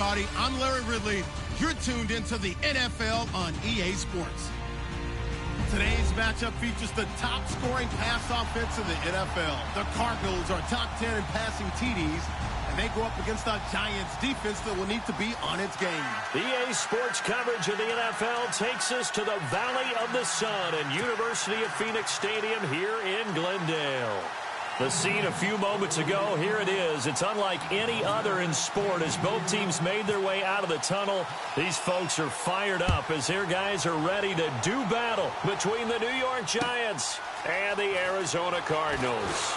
everybody. I'm Larry Ridley. You're tuned into the NFL on EA Sports. Today's matchup features the top-scoring pass offense in the NFL. The Cardinals are top 10 in passing TDs, and they go up against a Giants defense that will need to be on its game. EA Sports coverage of the NFL takes us to the Valley of the Sun and University of Phoenix Stadium here in Glendale. The scene a few moments ago, here it is. It's unlike any other in sport as both teams made their way out of the tunnel. These folks are fired up as their guys are ready to do battle between the New York Giants and the Arizona Cardinals.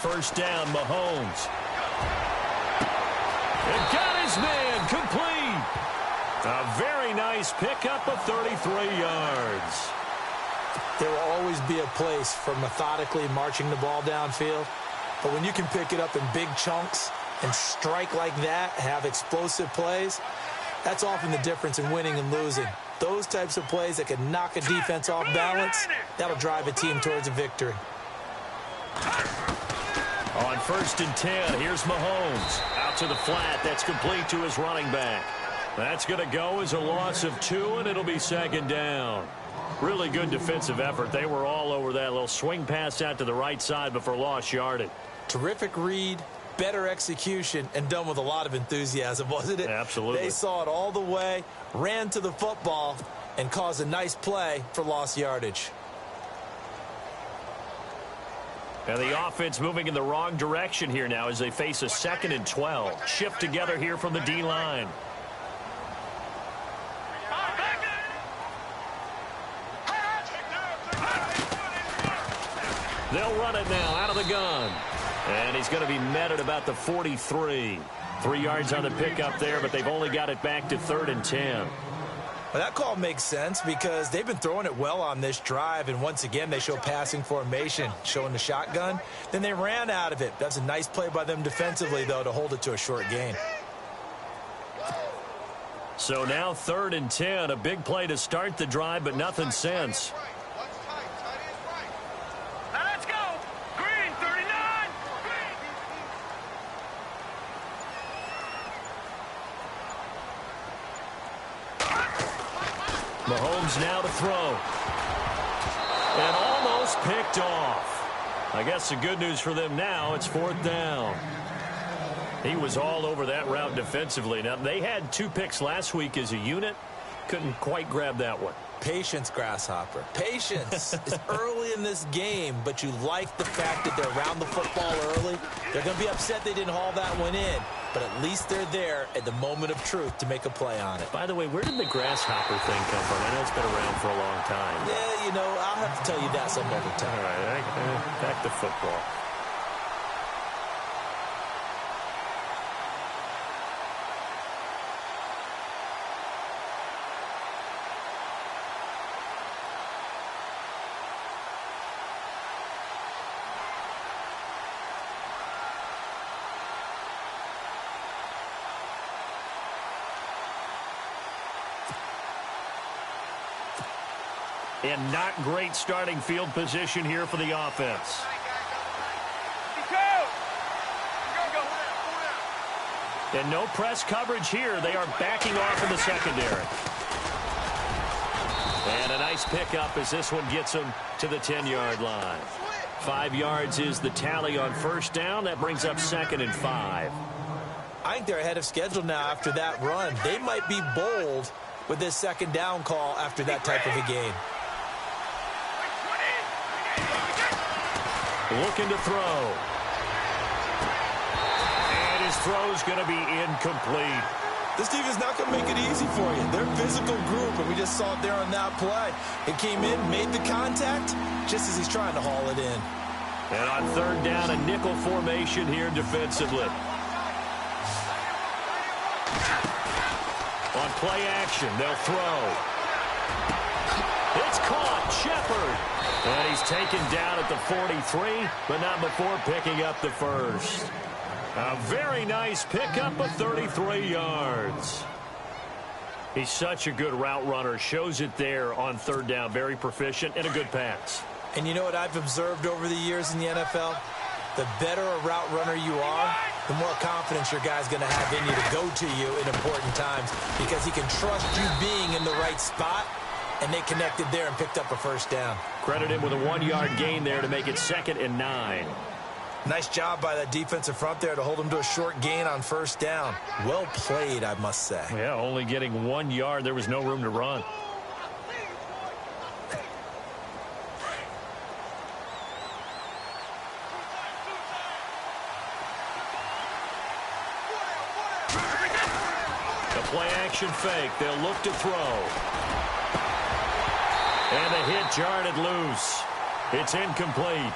First down, Mahomes. It got his man complete. A very nice pickup of 33 yards. There will always be a place for methodically marching the ball downfield. But when you can pick it up in big chunks and strike like that, have explosive plays, that's often the difference in winning and losing. Those types of plays that can knock a defense off balance, that'll drive a team towards a victory. On 1st and 10, here's Mahomes. Out to the flat. That's complete to his running back. That's going to go as a loss of 2, and it'll be 2nd down. Really good defensive effort. They were all over that little swing pass out to the right side before lost yardage. Terrific read, better execution, and done with a lot of enthusiasm, wasn't it? Absolutely. They saw it all the way, ran to the football, and caused a nice play for lost yardage. And the offense moving in the wrong direction here now as they face a 2nd and 12. Shift together here from the D-line. They'll run it now out of the gun. And he's going to be met at about the 43. 3 yards on the pickup there, but they've only got it back to 3rd and 10. Well, that call makes sense because they've been throwing it well on this drive, and once again they show passing formation, showing the shotgun. Then they ran out of it. That's a nice play by them defensively, though, to hold it to a short gain. So now 3rd and 10, a big play to start the drive, but nothing since. Mahomes now to throw. And almost picked off. I guess the good news for them now, it's 4th down. He was all over that route defensively. Now, they had 2 picks last week as a unit. Couldn't quite grab that one. Patience, Grasshopper. Patience. It's early in this game, but you like the fact that they're around the football early. They're going to be upset they didn't haul that one in, but at least they're there at the moment of truth to make a play on it. By the way, where did the Grasshopper thing come from? I know it's been around for a long time. Yeah, you know, I'll have to tell you that some other time. All right, back to football. And not great starting field position here for the offense. And no press coverage here. They are backing off in the secondary. And a nice pickup as this one gets them to the 10-yard line. 5 yards is the tally on 1st down. That brings up 2nd and 5. I think they're ahead of schedule now after that run. They might be bold with this 2nd down call after that type of a game. Looking to throw. And his throw's going to be incomplete. This team is not going to make it easy for you. They're a physical group, and we just saw it there on that play. It came in, made the contact, just as he's trying to haul it in. And on third down, a nickel formation here defensively. On play action, they'll throw. It's caught, Shepard. And he's taken down at the 43, but not before picking up the first. A very nice pickup of 33 yards. He's such a good route runner. Shows it there on third down. Very proficient and a good pass. And you know what I've observed over the years in the NFL? The better a route runner you are, the more confidence your guy's going to have in you to go to you in important times because he can trust you being in the right spot, and they connected there and picked up a first down. Credit him with a 1-yard gain there to make it 2nd and 9. Nice job by that defensive front there to hold him to a short gain on first down. Well played, I must say. Yeah, only getting 1 yard. There was no room to run. Play-action fake. They'll look to throw. And the hit jarred it loose. It's incomplete.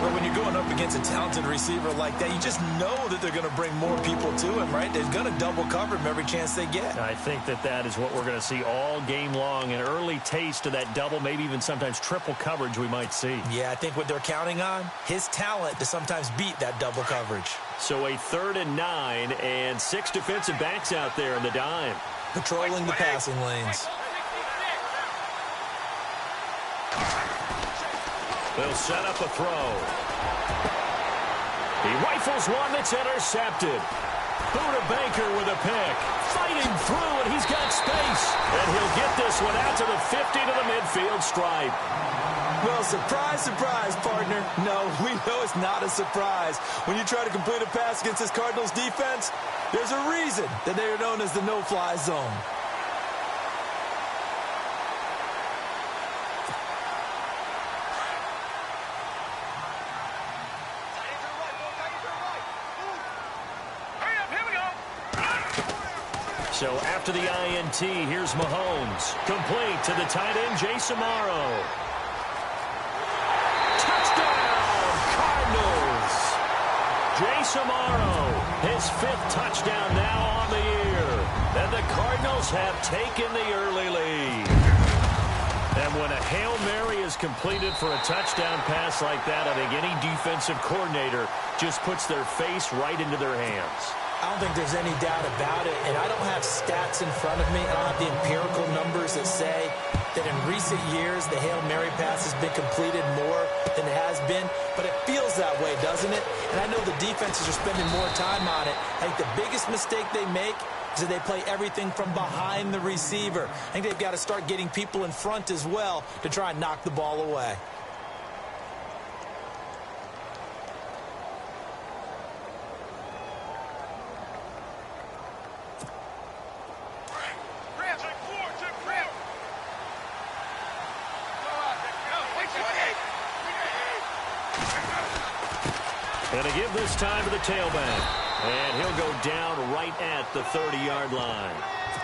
But when you're going up against a talented receiver like that, you just know that they're going to bring more people to him, right? They're going to double cover him every chance they get. I think that is what we're going to see all game long. An early taste of that double, maybe even sometimes triple coverage we might see. Yeah, I think what they're counting on, his talent to sometimes beat that double coverage. So a 3rd and 9 and 6 defensive backs out there in the dime. Patrolling the passing lanes. They'll set up a throw. He rifles one that's intercepted. Buda Baker with a pick. Fighting through, and he's got space. And he'll get this one out to the 50 to the midfield stripe. Well, surprise, surprise, partner. No, we know it's not a surprise. When you try to complete a pass against this Cardinals defense, there's a reason that they are known as the no-fly zone. So after the INT, here's Mahomes. Complete to the tight end, Jason Morrow. Touchdown, Cardinals. Jason Morrow, his 5th touchdown now on the year. And the Cardinals have taken the early lead. And when a Hail Mary is completed for a touchdown pass like that, I think any defensive coordinator just puts their face right into their hands. I don't think there's any doubt about it, and I don't have stats in front of me. I don't have the empirical numbers that say that in recent years the Hail Mary pass has been completed more than it has been, but it feels that way, doesn't it? And I know the defenses are spending more time on it. I think the biggest mistake they make is that they play everything from behind the receiver. I think they've got to start getting people in front as well to try and knock the ball away. And to give this time to the tailback. And he'll go down right at the 30-yard line.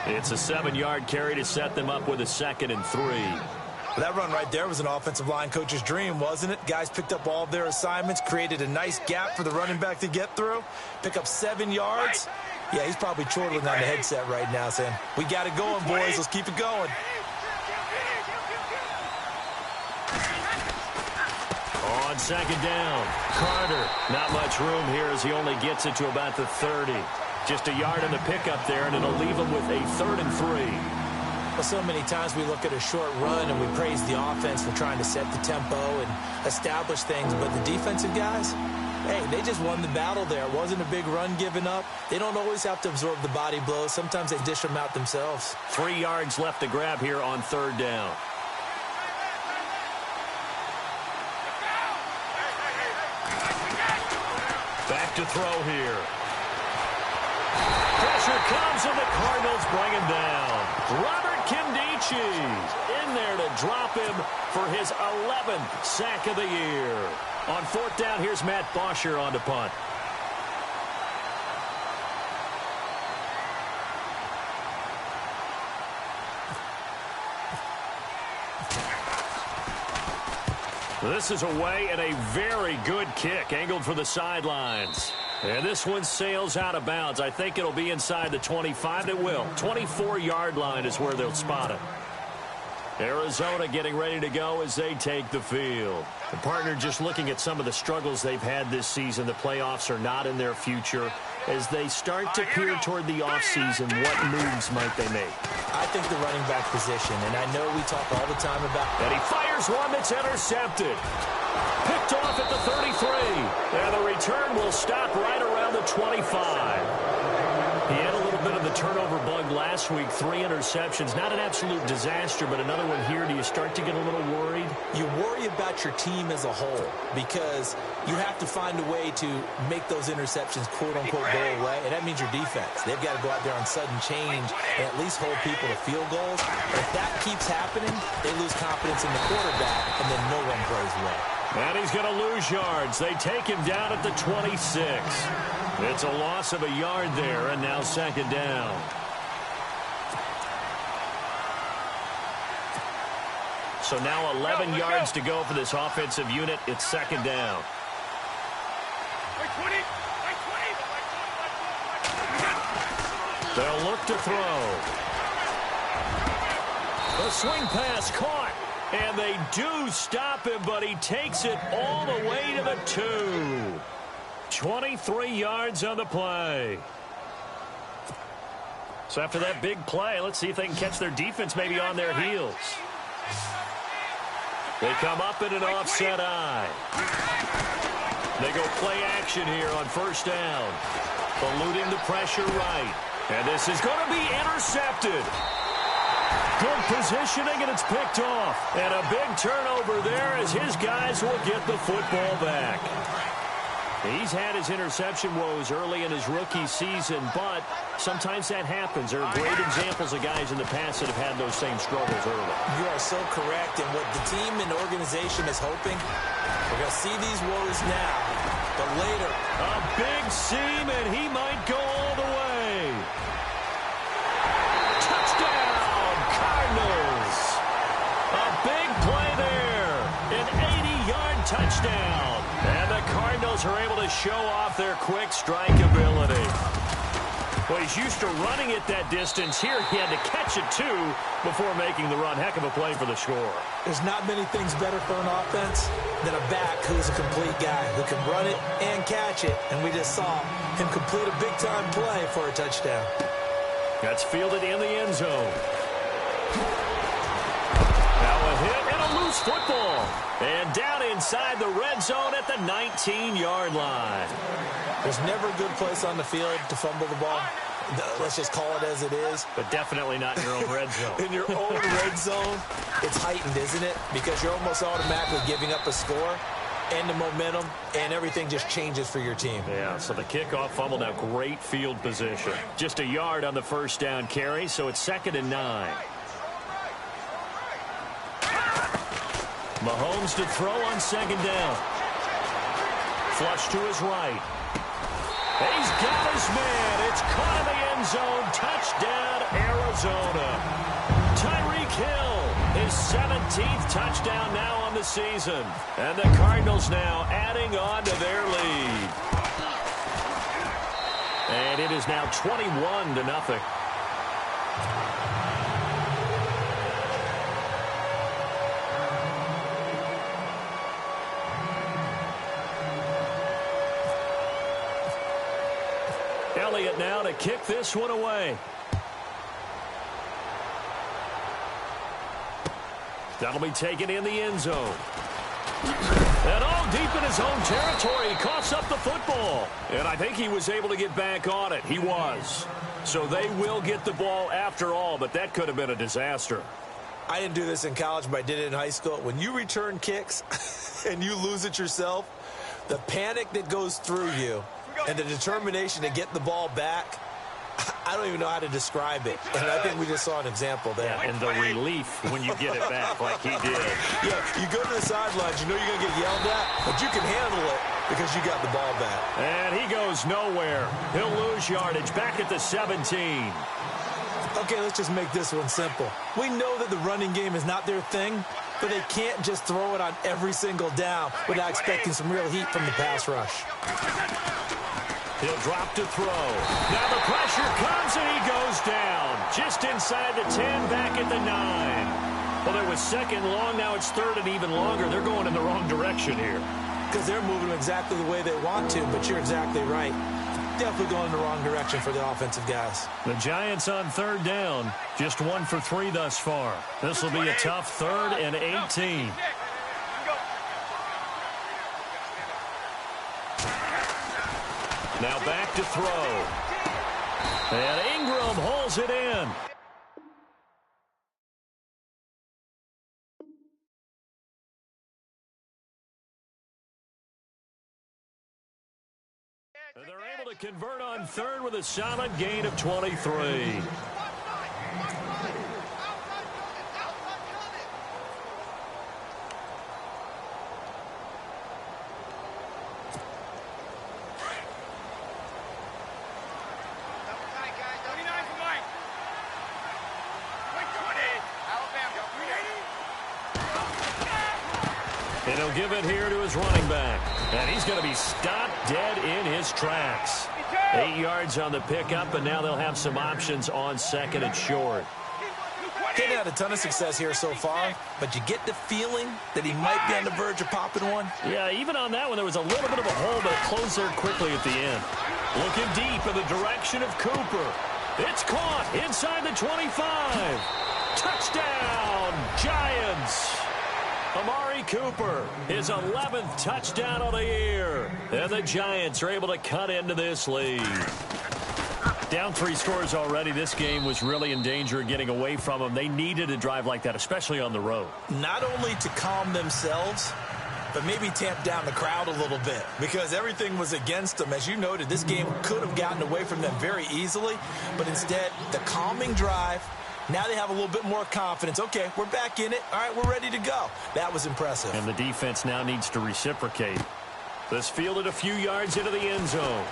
It's a 7-yard carry to set them up with a 2nd and 3. Well, that run right there was an offensive line coach's dream, wasn't it? Guys picked up all of their assignments, created a nice gap for the running back to get through, pick up 7 yards. Yeah, he's probably chortling on the headset right now saying, we got it going, boys. Let's keep it going. On 2nd down, Carter. Not much room here as he only gets it to about the 30. Just a yard in the pickup there, and it'll leave him with a 3rd and 3. Well, so many times we look at a short run and we praise the offense for trying to set the tempo and establish things, but the defensive guys, hey, they just won the battle there. It wasn't a big run given up. They don't always have to absorb the body blows. Sometimes they dish them out themselves. 3 yards left to grab here on 3rd down. Back to throw here. Pressure comes and the Cardinals bring him down. Robert Kimdichie in there to drop him for his 11th sack of the year. On 4th down, here's Matt Bosher on to punt. This is away and a very good kick angled for the sidelines. And this one sails out of bounds. I think it'll be inside the 25. It will. 24-yard line is where they'll spot it. Arizona getting ready to go as they take the field. The partner just looking at some of the struggles they've had this season. The playoffs are not in their future. As they start to peer toward the offseason, what moves might they make? I think the running back position, and I know we talk all the time about... And he fires one that's intercepted. Picked off at the 33. And the return will stop right around the 25. He had a little bit of the turnover bug last week, 3 interceptions. Not an absolute disaster, but another one here. Do you start to get a little worried? You worry about your team as a whole because you have to find a way to make those interceptions, quote-unquote, go away, and that means your defense. They've got to go out there on sudden change and at least hold people to field goals. If that keeps happening, they lose confidence in the quarterback, and then no one plays well. And he's going to lose yards. They take him down at the 26. It's a loss of a yard there, and now second down. So now 11 yards to go for this offensive unit. It's second down. They'll look to throw. The swing pass caught. And they do stop him, but he takes it all the way to the 2. 23 yards on the play. So after that big play, let's see if they can catch their defense maybe on their heels. They come up in an offset eye. They go play action here on first down. Eluding the pressure right. And this is going to be intercepted. Good positioning, and it's picked off. And a big turnover there as his guys will get the football back. He's had his interception woes early in his rookie season, but sometimes that happens. There are great examples of guys in the past that have had those same struggles early. You are so correct, and what the team and organization is hoping, we're going to see these woes now, but later. A big seam, and he might go all the way. Touchdown, Cardinals. A big play there. An 80-yard touchdown. And the Cardinals are able to show off their quick strike ability. Well, he's used to running it that distance. Here he had to catch it, too, before making the run. Heck of a play for the score. There's not many things better for an offense than a back who's a complete guy who can run it and catch it. And we just saw him complete a big-time play for a touchdown. That's fielded in the end zone. Now a hit and a loose football. And down inside the red zone at the 19-yard line. There's never a good place on the field to fumble the ball. Let's just call it as it is. But definitely not in your own red zone. In your own red zone, it's heightened, isn't it? Because you're almost automatically giving up a score and the momentum, and everything just changes for your team. Yeah, so the kickoff fumble, now great field position. Just a yard on the first down carry, so it's 2nd and 9. Mahomes to throw on 2nd down. Flush to his right. He's got his man. It's caught in the end zone. Touchdown, Arizona. Tyreek Hill, his 17th touchdown now on the season. And the Cardinals now adding on to their lead. And it is now 21-0. Elliott now to kick this one away. That'll be taken in the end zone. And all deep in his own territory, he coughs up the football. And I think he was able to get back on it. He was. So they will get the ball after all, but that could have been a disaster. I didn't do this in college, but I did it in high school. When you return kicks and you lose it yourself, the panic that goes through you and the determination to get the ball back, I don't even know how to describe it. And I think we just saw an example there. Yeah, and the relief when you get it back like he did. Yeah, you go to the sidelines, you know you're going to get yelled at, but you can handle it because you got the ball back. And he goes nowhere. He'll lose yardage back at the 17. Okay, let's just make this one simple. We know that the running game is not their thing, but they can't just throw it on every single down without expecting some real heat from the pass rush. He'll drop to throw. Now the pressure comes, and he goes down. Just inside the 10, back at the 9. Well, it was second long. Now it's third and even longer. They're going in the wrong direction here. Because they're moving exactly the way they want to, but you're exactly right. Definitely going in the wrong direction for the offensive guys. The Giants on third down. Just 1 for 3 thus far. This will be a tough 3rd and 18. Now back to throw. And Ingram holds it in. And they're able to convert on third with a solid gain of 23. And he'll give it here to his running back. And he's going to be stopped dead in his tracks. 8 yards on the pickup, and now they'll have some options on 2nd and short. He's had a ton of success here so far, but you get the feeling that he might be on the verge of popping one. Yeah, even on that one, there was a little bit of a hole, but it closed there quickly at the end. Looking deep in the direction of Cooper. It's caught inside the 25. Touchdown, Giants. Amari Cooper, his 11th touchdown of the year. And the Giants are able to cut into this lead. Down 3 scores already. This game was really in danger of getting away from them. They needed a drive like that, especially on the road. Not only to calm themselves, but maybe tamp down the crowd a little bit, because everything was against them. As you noted, this game could have gotten away from them very easily, but instead, the calming drive. Now they have a little bit more confidence. Okay, we're back in it. All right, we're ready to go. That was impressive. And the defense now needs to reciprocate. This fielded a few yards into the end zone.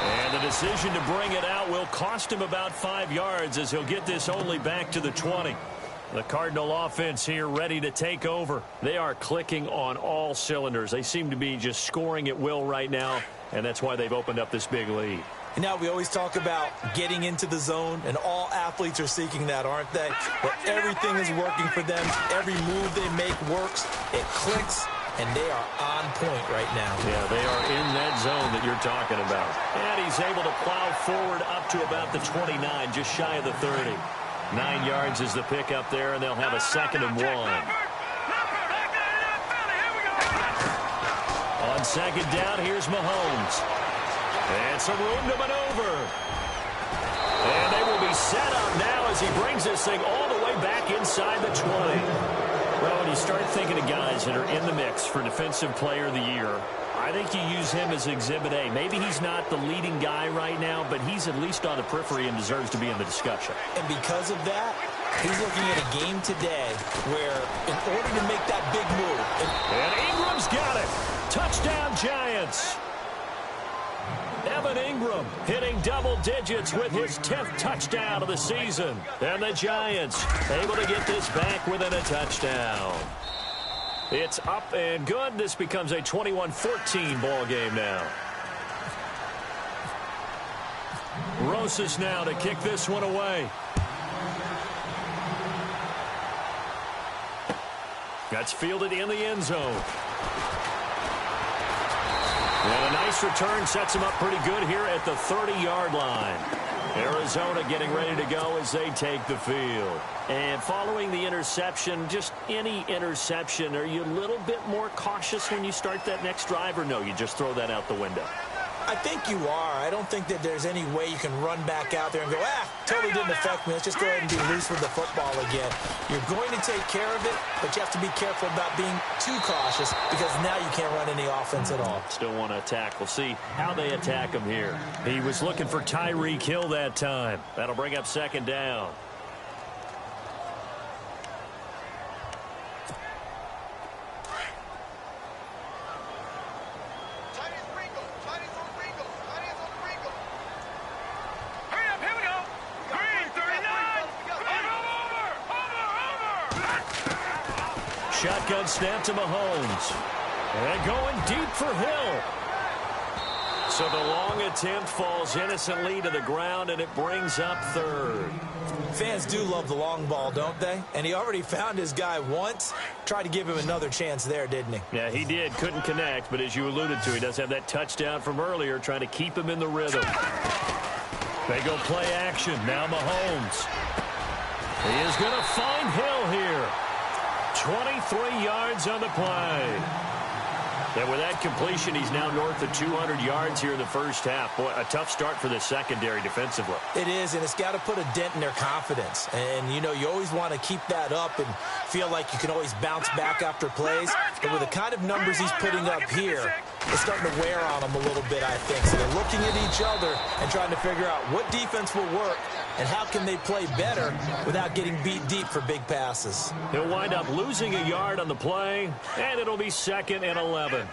And the decision to bring it out will cost him about 5 yards, as he'll get this only back to the 20. The Cardinal offense here ready to take over. They are clicking on all cylinders. They seem to be just scoring at will right now, and that's why they've opened up this big lead. And now we always talk about getting into the zone, and all athletes are seeking that, aren't they? Where everything is working for them. Every move they make works. It clicks, and they are on point right now. Yeah, they are in that zone that you're talking about. And he's able to plow forward up to about the 29, just shy of the 30. 9 yards is the pickup there, and they'll have a 2nd and 1. On 2nd down, here's Mahomes. And some room to maneuver. And they will be set up now as he brings this thing all the way back inside the 20. Well, when you start thinking of guys that are in the mix for Defensive Player of the Year, I think you use him as Exhibit A. Maybe he's not the leading guy right now, but he's at least on the periphery and deserves to be in the discussion. And because of that, he's looking at a game today where, in order to make that big move... And Ingram's got it. Touchdown, Giants. Evan Ingram hitting double digits with his 10th touchdown of the season. And the Giants able to get this back within a touchdown. It's up and good. This becomes a 21-14 ball game now. Rosas now to kick this one away. That's fielded in the end zone. And a nice return sets him up pretty good here at the 30-yard line. Arizona getting ready to go as they take the field. And following the interception, just any interception, are you a little bit more cautious when you start that next drive, or no, you just throw that out the window? I think you are. I don't think that there's any way you can run back out there and go, totally didn't affect me. Let's just go ahead and be loose with the football again. You're going to take care of it, but you have to be careful about being too cautious, because now you can't run any offense at all. Still want to attack. We'll see how they attack him here. He was looking for Tyreek Hill that time. That'll bring up 2nd down. shotgun snap to Mahomes. And going deep for Hill. So the long attempt falls innocently to the ground, and it brings up third. Fans do love the long ball, don't they? And he already found his guy once. Tried to give him another chance there, didn't he? Yeah, he did. Couldn't connect, but as you alluded to, he does have that touchdown from earlier, trying to keep him in the rhythm. They go play action. Now Mahomes. He is going to find Hill here. 23 yards on the play. And with that completion, he's now north of 200 yards here in the first half. Boy, a tough start for the secondary defensively. It is, and it's got to put a dent in their confidence. And, you know, you always want to keep that up and feel like you can always bounce back after plays. But with the kind of numbers he's putting up here, it's starting to wear on them a little bit, I think. So they're looking at each other and trying to figure out what defense will work and how can they play better without getting beat deep for big passes. He'll wind up losing a yard on the play, and it'll be 2nd and 11.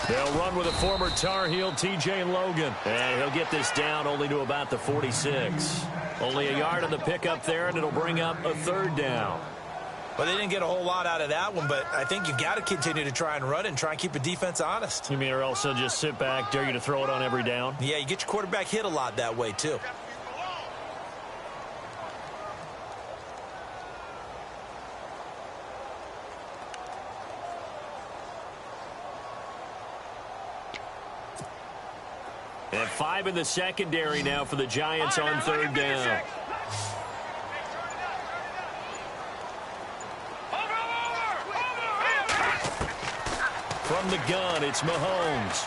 They'll run with a former Tar Heel, T.J. Logan. And he'll get this down only to about the 46. Only a yard on the pickup there, and it'll bring up a 3rd down. Well, they didn't get a whole lot out of that one, but I think you got to continue to try and run and try and keep the defense honest. You mean, or else they'll just sit back, dare you to throw it on every down? Yeah, you get your quarterback hit a lot that way, too. And 5 in the secondary now for the Giants on 3rd down. From the gun, it's Mahomes.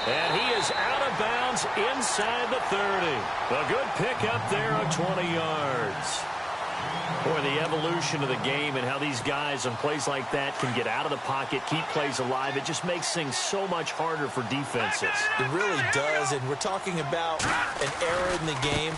And he is out of bounds inside the 30. A good pickup there of 20 yards. Boy, the evolution of the game and how these guys on plays like that can get out of the pocket, keep plays alive, it just makes things so much harder for defenses. It really does, and we're talking about an era in the game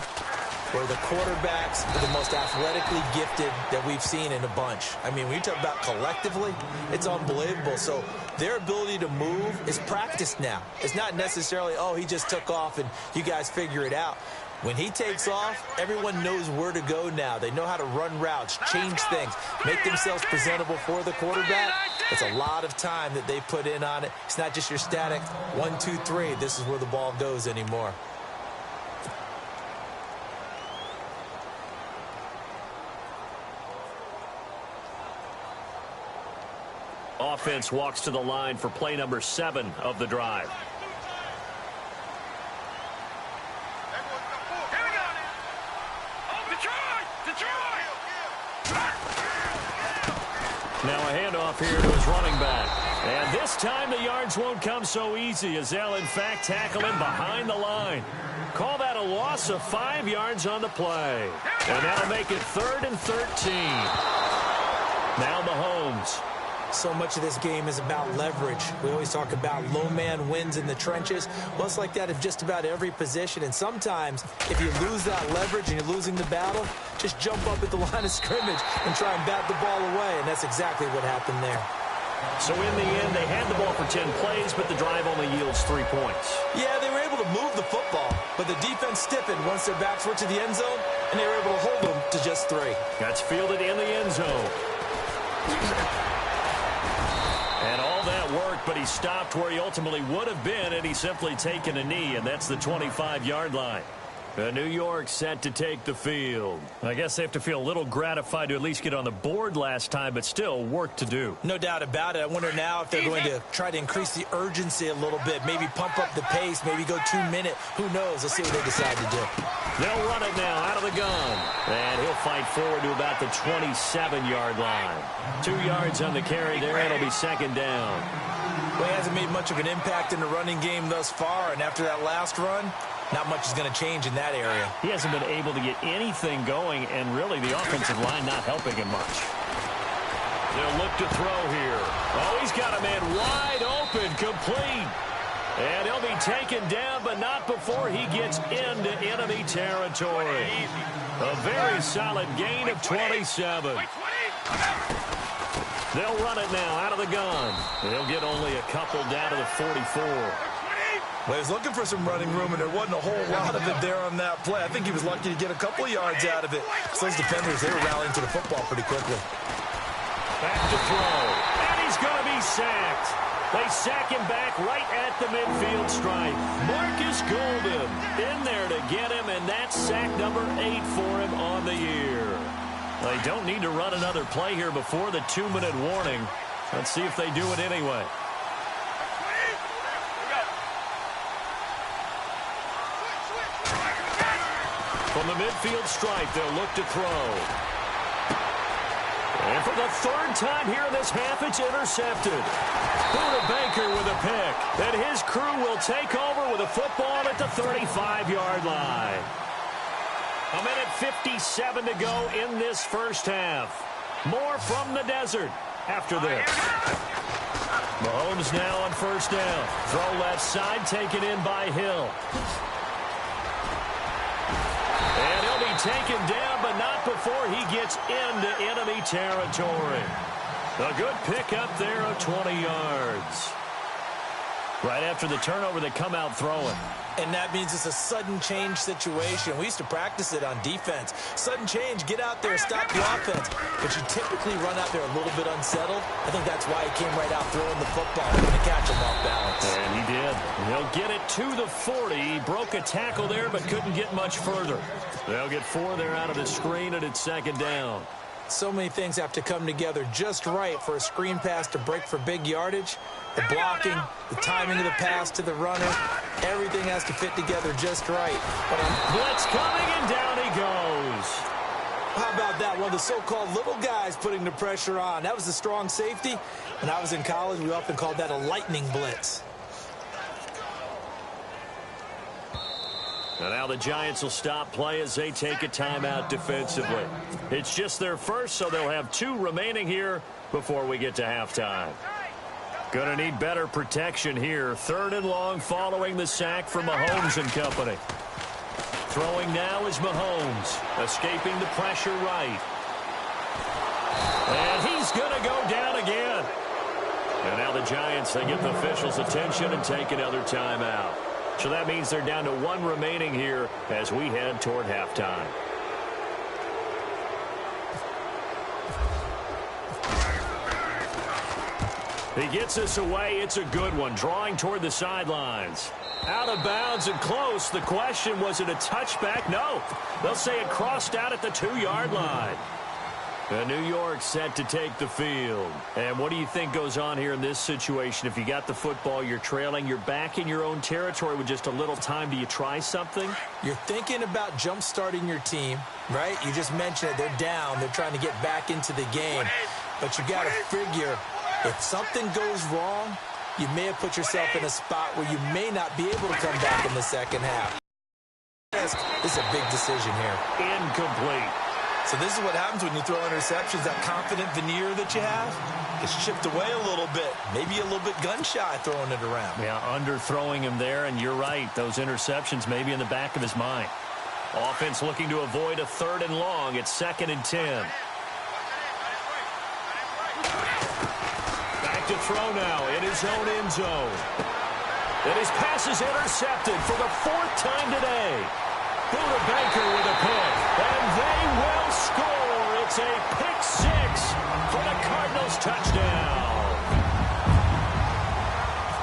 where the quarterbacks are the most athletically gifted that we've seen in a bunch. I mean, when you talk about collectively, it's unbelievable. So their ability to move is practiced now. It's not necessarily, oh, he just took off and you guys figure it out. When he takes off, everyone knows where to go now. They know how to run routes, change things, make themselves presentable for the quarterback. It's a lot of time that they put in on it. It's not just your static 1, 2, 3. This is where the ball goes anymore. Offense walks to the line for play number 7 of the drive. Now a handoff here to his running back. And this time the yards won't come so easy as they'll in fact tackle him behind the line. Call that a loss of 5 yards on the play. And that'll make it 3rd and 13. Now Mahomes. So much of this game is about leverage. We always talk about low man wins in the trenches. Well, it's like that in just about every position. And sometimes, if you lose that leverage and you're losing the battle, just jump up at the line of scrimmage and try and bat the ball away. And that's exactly what happened there. So in the end, they had the ball for 10 plays, but the drive only yields 3 points. Yeah, they were able to move the football, but the defense stiffened once their backs were to the end zone, and they were able to hold them to just 3. That's fielded in the end zone. And all that worked, but he stopped where he ultimately would have been, and he's simply taken a knee, and that's the 25-yard line. New York set to take the field. I guess they have to feel a little gratified to at least get on the board last time, but still work to do. No doubt about it. I wonder now if they're going to try to increase the urgency a little bit, maybe pump up the pace, maybe go 2-minute. Who knows? Let's see what they decide to do. They'll run it now out of the gun. And he'll fight forward to about the 27-yard line. 2 yards on the carry there, and it'll be 2nd down. Well, he hasn't made much of an impact in the running game thus far, and after that last run, not much is going to change in that area. He hasn't been able to get anything going, and really the offensive line not helping him much. They'll look to throw here. Oh, he's got a man wide open, complete. And he'll be taken down, but not before he gets into enemy territory. A very solid gain of 27. They'll run it now out of the gun. They'll get only a couple down to the 44. Well, he was looking for some running room, and there wasn't a whole lot of it there on that play. I think he was lucky to get a couple yards out of it. So those defenders, they were rallying to the football pretty quickly. Back to throw, and he's going to be sacked. They sack him back right at the midfield stripe. Marcus Golden in there to get him, and that's sack number 8 for him on the year. They don't need to run another play here before the 2-minute warning. Let's see if they do it anyway. From the midfield stripe, they'll look to throw. And for the 3rd time here in this half, it's intercepted. Buda Baker with a pick. And his crew will take over with a football at the 35-yard line. 1:57 to go in this first half. More from the desert after this. Mahomes now on 1st down. Throw left side, taken in by Hill. And he'll be taken down, but not before he gets into enemy territory. A good pickup there of 20 yards. Right after the turnover, they come out throwing. And that means it's a sudden change situation. We used to practice it on defense. Sudden change, get out there, stop the offense. But you typically run out there a little bit unsettled. I think that's why he came right out throwing the football, going to catch him off balance. And he did. He'll get it to the 40. He broke a tackle there, but couldn't get much further. They'll get 4 there out of the screen, and it's 2nd down. So many things have to come together just right for a screen pass to break for big yardage. The blocking, the timing of the pass to the runner, everything has to fit together just right. Blitz coming, and down he goes. How about that? One of the so-called little guys putting the pressure on. That was the strong safety. When I was in college, we often called that a lightning blitz. And now the Giants will stop play as they take a timeout defensively. It's just their first, so they'll have 2 remaining here before we get to halftime. Going to need better protection here. 3rd and long following the sack from Mahomes and company. Throwing now is Mahomes, escaping the pressure right. And he's going to go down again. And now the Giants, they get the officials' attention and take another timeout. So that means they're down to 1 remaining here as we head toward halftime. He gets us away. It's a good one. Drawing toward the sidelines. Out of bounds and close. The question, was it a touchback? No. They'll say it crossed out at the 2-yard line. And New York set to take the field. And what do you think goes on here in this situation? If you got the football, you're trailing, you're back in your own territory with just a little time. Do you try something? You're thinking about jump-starting your team, right? You just mentioned it. They're down. They're trying to get back into the game. But you got to figure, if something goes wrong, you may have put yourself in a spot where you may not be able to come back in the second half. This is a big decision here. Incomplete. So this is what happens when you throw interceptions. That confident veneer that you have gets chipped away a little bit. Maybe a little bit gun-shy throwing it around. Yeah, underthrowing him there, and you're right. Those interceptions may be in the back of his mind. Offense looking to avoid a 3rd and long. It's 2nd and 10. Back to throw now in his own end zone. And his pass is intercepted for the 4th time today. Buda Baker with a pick, and they will score. It's a pick 6 for the Cardinals touchdown.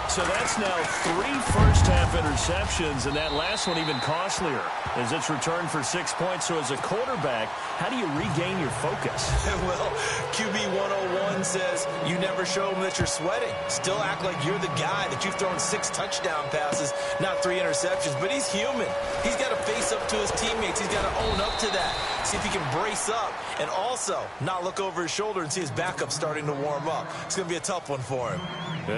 So that's now 3 first-half interceptions, and that last one even costlier as it's returned for 6 points. So as a quarterback, how do you regain your focus? Well, QB 101 says you never show them that you're sweating. Still act like you're the guy, that you've thrown 6 touchdown passes, not 3 interceptions. But he's human. He's got to face up to his teammates. He's got to own up to that. See if he can brace up and also not look over his shoulder and see his backup starting to warm up. It's going to be a tough one for him.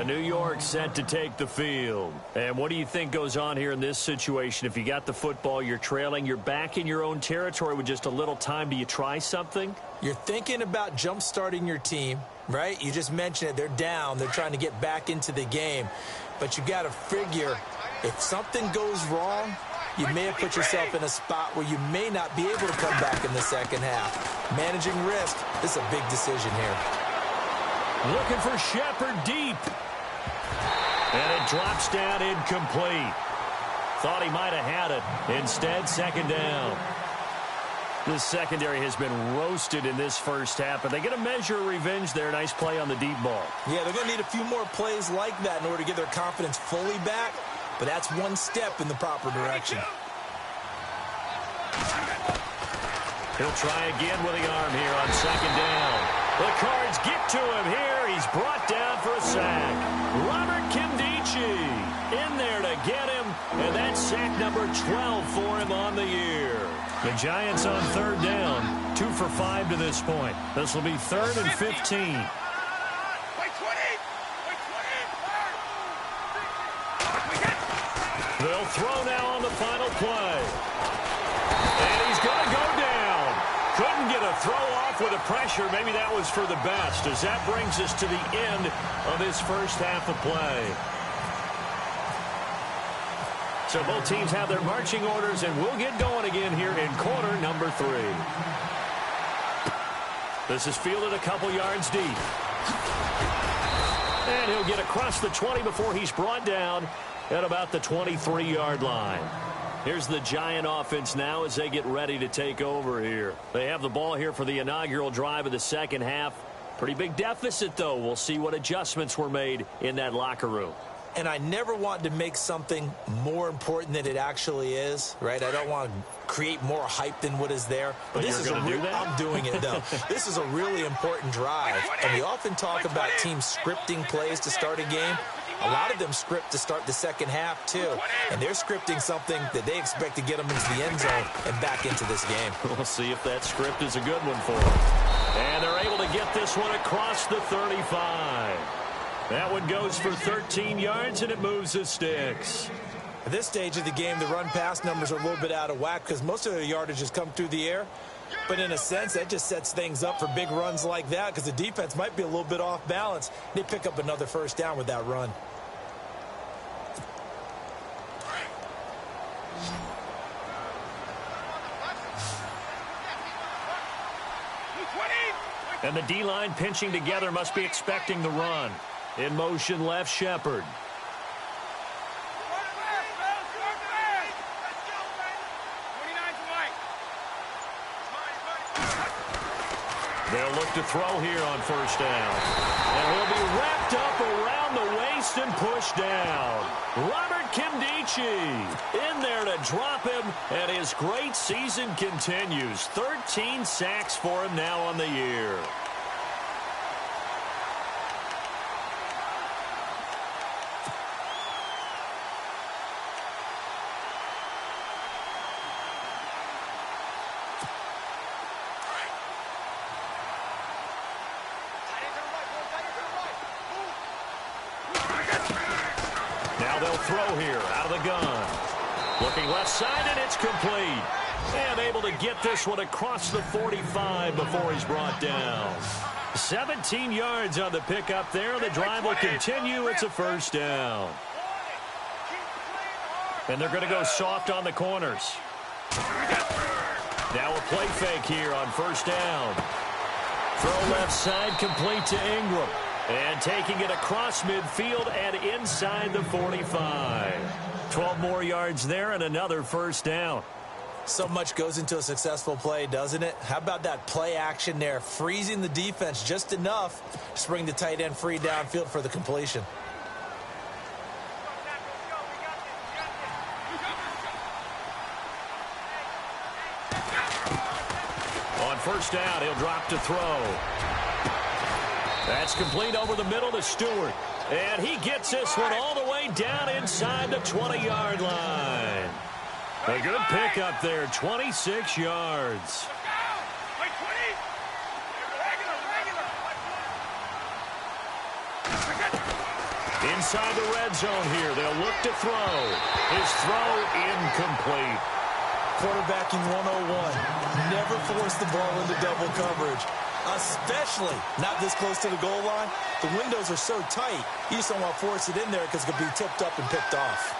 New York set to take the field. And what do you think goes on here in this situation? If you got the football, you're trailing, you're back in your own territory with just a little time. Do you try something? You're thinking about jump-starting your team, right? You just mentioned it. They're down. They're trying to get back into the game. But you got to figure, if something goes wrong, you may have put yourself in a spot where you may not be able to come back in the second half. Managing risk, this is a big decision here. Looking for Shepard deep. And it drops down incomplete. Thought he might have had it. Instead, second down. This secondary has been roasted in this first half, but they get a measure of revenge there. Nice play on the deep ball. Yeah, they're going to need a few more plays like that in order to get their confidence fully back, but that's one step in the proper direction. He'll try again with the arm here on second down. The Cards get to him here. He's brought down for a sack. Robert Kimdichie in there to get him, and that's sack number 12 for him on the year. The Giants on third down, 2 for 5 to this point. This will be 3rd and 15. They'll throw now on the final play. And he's going to go down. Couldn't get a throw off with the pressure. Maybe that was for the best, as that brings us to the end of this first half of play. So both teams have their marching orders, and we'll get going again here in quarter number 3. This is fielded a couple yards deep. And he'll get across the 20 before he's brought down at about the 23-yard line. Here's the Giant offense now as they get ready to take over here. They have the ball here for the inaugural drive of the second half. Pretty big deficit, though. We'll see what adjustments were made in that locker room. And I never want to make something more important than it actually is, right? I don't want to create more hype than what is there. But this is I'm doing it, though. This is a really important drive. And we often talk about teams scripting plays to start a game. A lot of them script to start the second half, too. And they're scripting something that they expect to get them into the end zone and back into this game. We'll see if that script is a good one for them. And they're able to get this one across the 35. That one goes for 13 yards, and it moves the sticks. At this stage of the game, the run-pass numbers are a little bit out of whack because most of their yardage has come through the air. But in a sense, that just sets things up for big runs like that because the defense might be a little bit off balance. They pick up another first down with that run. And the D-line pinching together must be expecting the run. In motion left, Shepard. They'll look to throw here on first down. And he'll be wrapped up around the waist and pushed down. Robert Kimdichie in there to drop him, and his great season continues. 13 sacks for him now on the year. Now they'll throw here out of the gun. Looking left side, and it's complete. And able to get this one across the 45 before he's brought down. 17 yards on the pickup there. The drive will continue. It's a first down. And they're going to go soft on the corners. Now a play fake here on first down. Throw left side, complete to Ingram. And taking it across midfield and inside the 45. 12 more yards there and another first down. So much goes into a successful play, doesn't it? How about that play action there? Freezing the defense just enough to bring the tight end free downfield for the completion. On first down, he'll drop to throw. That's complete over the middle to Stewart. And he gets this one all the way down inside the 20-yard line. A good pickup there, 26 yards. Inside the red zone here, they'll look to throw. His throw incomplete. Quarterbacking 101. Never force the ball into double coverage. Especially not this close to the goal line. The windows are so tight, you just don't want to force it in there because it could be tipped up and picked off.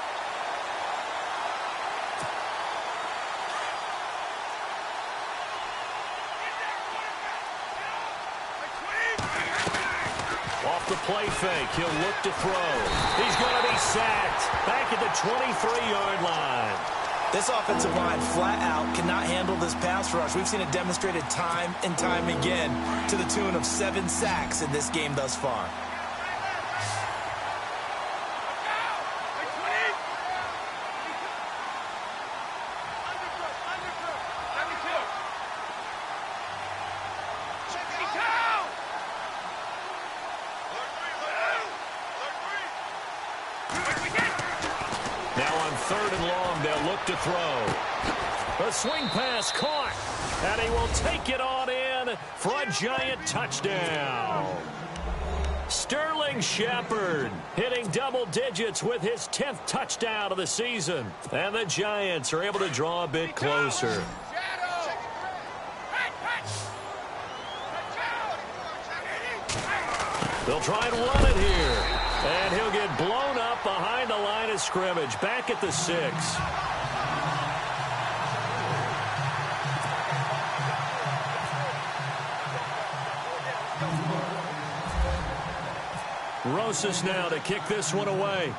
Off the play fake, he'll look to throw. He's going to be sacked. Back at the 23-yard line. This offensive line flat out cannot handle this pass rush. We've seen it demonstrated time and time again to the tune of 7 sacks in this game thus far. To throw. The swing pass caught, and he will take it on in for a giant touchdown. Sterling Shepard hitting double digits with his 10th touchdown of the season, and the Giants are able to draw a bit closer. They'll try and run it here, and he'll get blown up behind the line of scrimmage, back at the 6. Rosas now to kick this one away.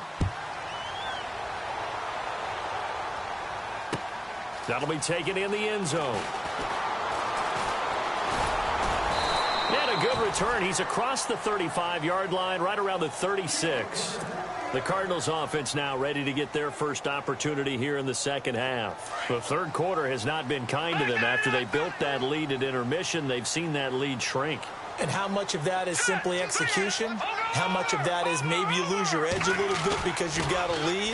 That'll be taken in the end zone. And a good return. He's across the 35-yard line, right around the 36. The Cardinals offense now ready to get their first opportunity here in the second half. The third quarter has not been kind to them. After they built that lead at intermission, they've seen that lead shrink. And how much of that is simply execution? How much of that is maybe you lose your edge a little bit because you've got a lead?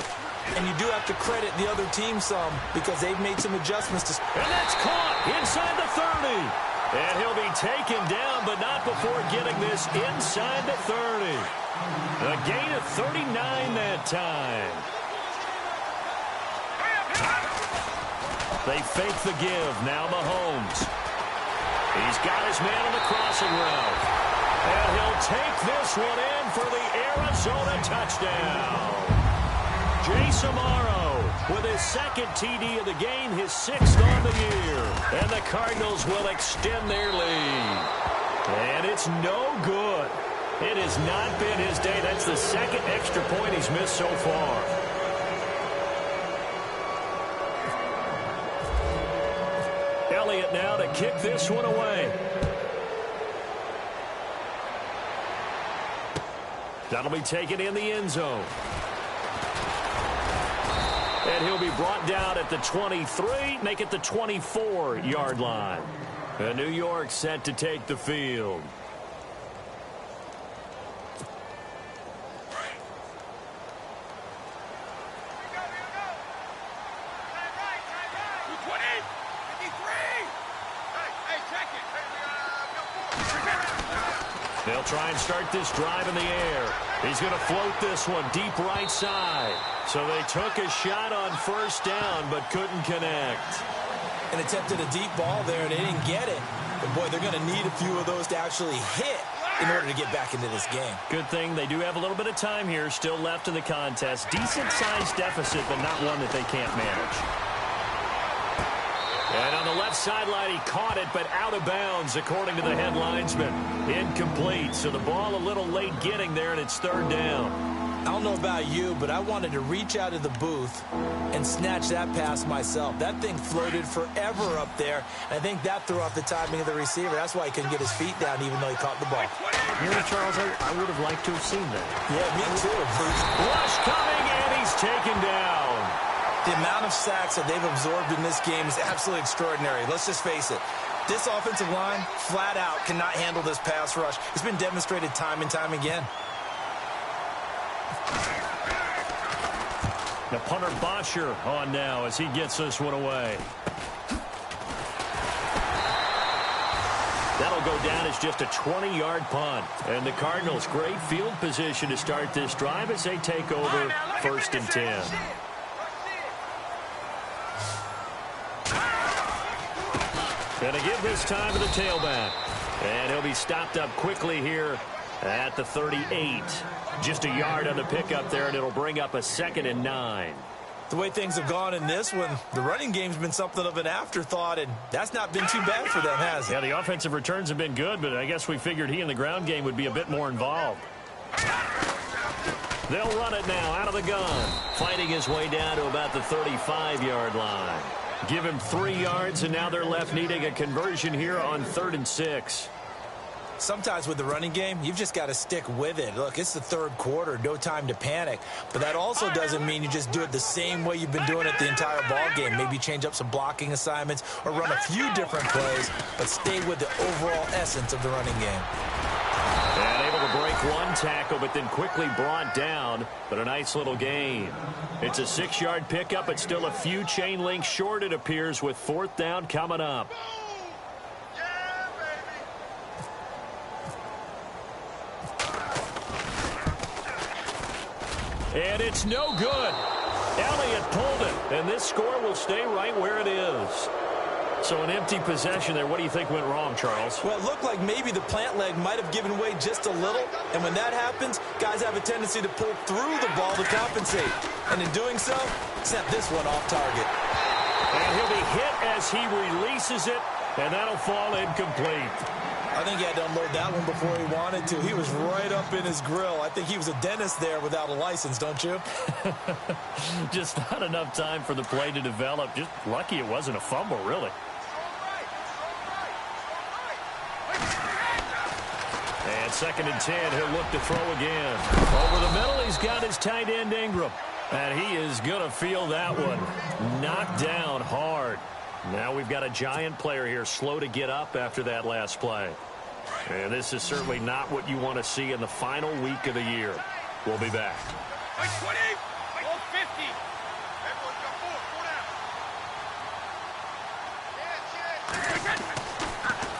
And you do have to credit the other team some because they've made some adjustments. And that's caught inside the 30. And he'll be taken down, but not before getting this inside the 30. A gain of 39 that time. They fake the give. Now Mahomes. He's got his man on the crossing route. And he'll take this one in for the Arizona touchdown. Jace Amaro with his second TD of the game, his 6th on the year. And the Cardinals will extend their lead. And it's no good. It has not been his day. That's the second extra point he's missed so far. Elliott now to kick this one away. That'll be taken in the end zone. And he'll be brought down at the 23, make it the 24-yard line. And New York set to take the field. They'll try and start this drive in the air. He's going to float this one deep right side. So they took a shot on first down, but couldn't connect. And attempted a deep ball there, and they didn't get it. But, boy, they're going to need a few of those to actually hit in order to get back into this game. Good thing they do have a little bit of time here still left in the contest. Decent-sized deficit, but not one that they can't manage. And on the left sideline, he caught it, but out of bounds, according to the head linesman. Incomplete, so the ball a little late getting there, and it's third down. I don't know about you, but I wanted to reach out of the booth and snatch that pass myself. That thing floated forever up there. I think that threw off the timing of the receiver. That's why he couldn't get his feet down, even though he caught the ball. You know, Charles, I would have liked to have seen that. Yeah, me too. Rush coming, and he's taken down. The amount of sacks that they've absorbed in this game is absolutely extraordinary. Let's just face it. This offensive line, flat out, cannot handle this pass rush. It's been demonstrated time and time again. The punter Bosher on now as he gets this one away. That'll go down as just a 20-yard punt. And the Cardinals, great field position to start this drive as they take over first and 10. Going to give this time to the tailback. And he'll be stopped up quickly here at the 38. Just a yard on the pickup there, and it'll bring up a 2nd and 9. The way things have gone in this one, the running game's been something of an afterthought, and that's not been too bad for them, has it? Yeah, the offensive returns have been good, but I guess we figured he in the ground game would be a bit more involved. They'll run it now out of the gun. Fighting his way down to about the 35-yard line. Give him 3 yards, and now they're left needing a conversion here on 3rd and 6. Sometimes with the running game, you've just got to stick with it. Look, it's the 3rd quarter, no time to panic. But that also doesn't mean you just do it the same way you've been doing it the entire ball game. Maybe change up some blocking assignments or run a few different plays, but stay with the overall essence of the running game. And able to break 1 tackle, but then quickly brought down, but a nice little gain. It's a 6-yard pickup, but still a few chain links short, it appears, with 4th down coming up. And it's no good. Elliott pulled it, and this score will stay right where it is. So an empty possession there. What do you think went wrong, Charles? Well, it looked like maybe the plant leg might have given way just a little. And when that happens, guys have a tendency to pull through the ball to compensate. And in doing so, sent this one off target. And he'll be hit as he releases it, and that'll fall incomplete. I think he had to unload that one before he wanted to. He was right up in his grill. I think he was a dentist there without a license, don't you? Just not enough time for the play to develop. Just lucky it wasn't a fumble, really. And 2nd and 10, he'll look to throw again. Over the middle, he's got his tight end Ingram. And he is going to feel that one. Knocked down hard. Now we've got a Giant player here slow to get up after that last play. And this is certainly not what you want to see in the final week of the year. We'll be back. 20, 50.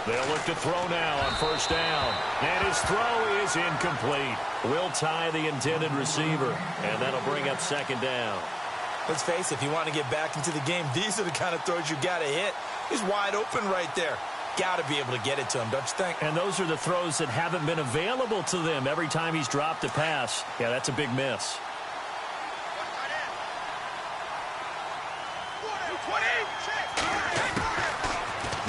They'll look to throw now on 1st down. And his throw is incomplete. Will tie the intended receiver. And that'll bring up 2nd down. Let's face it, if you want to get back into the game, these are the kind of throws you got to hit. He's wide open right there. Got to be able to get it to him, don't you think? And those are the throws that haven't been available to them every time he's dropped a pass. Yeah, that's a big miss.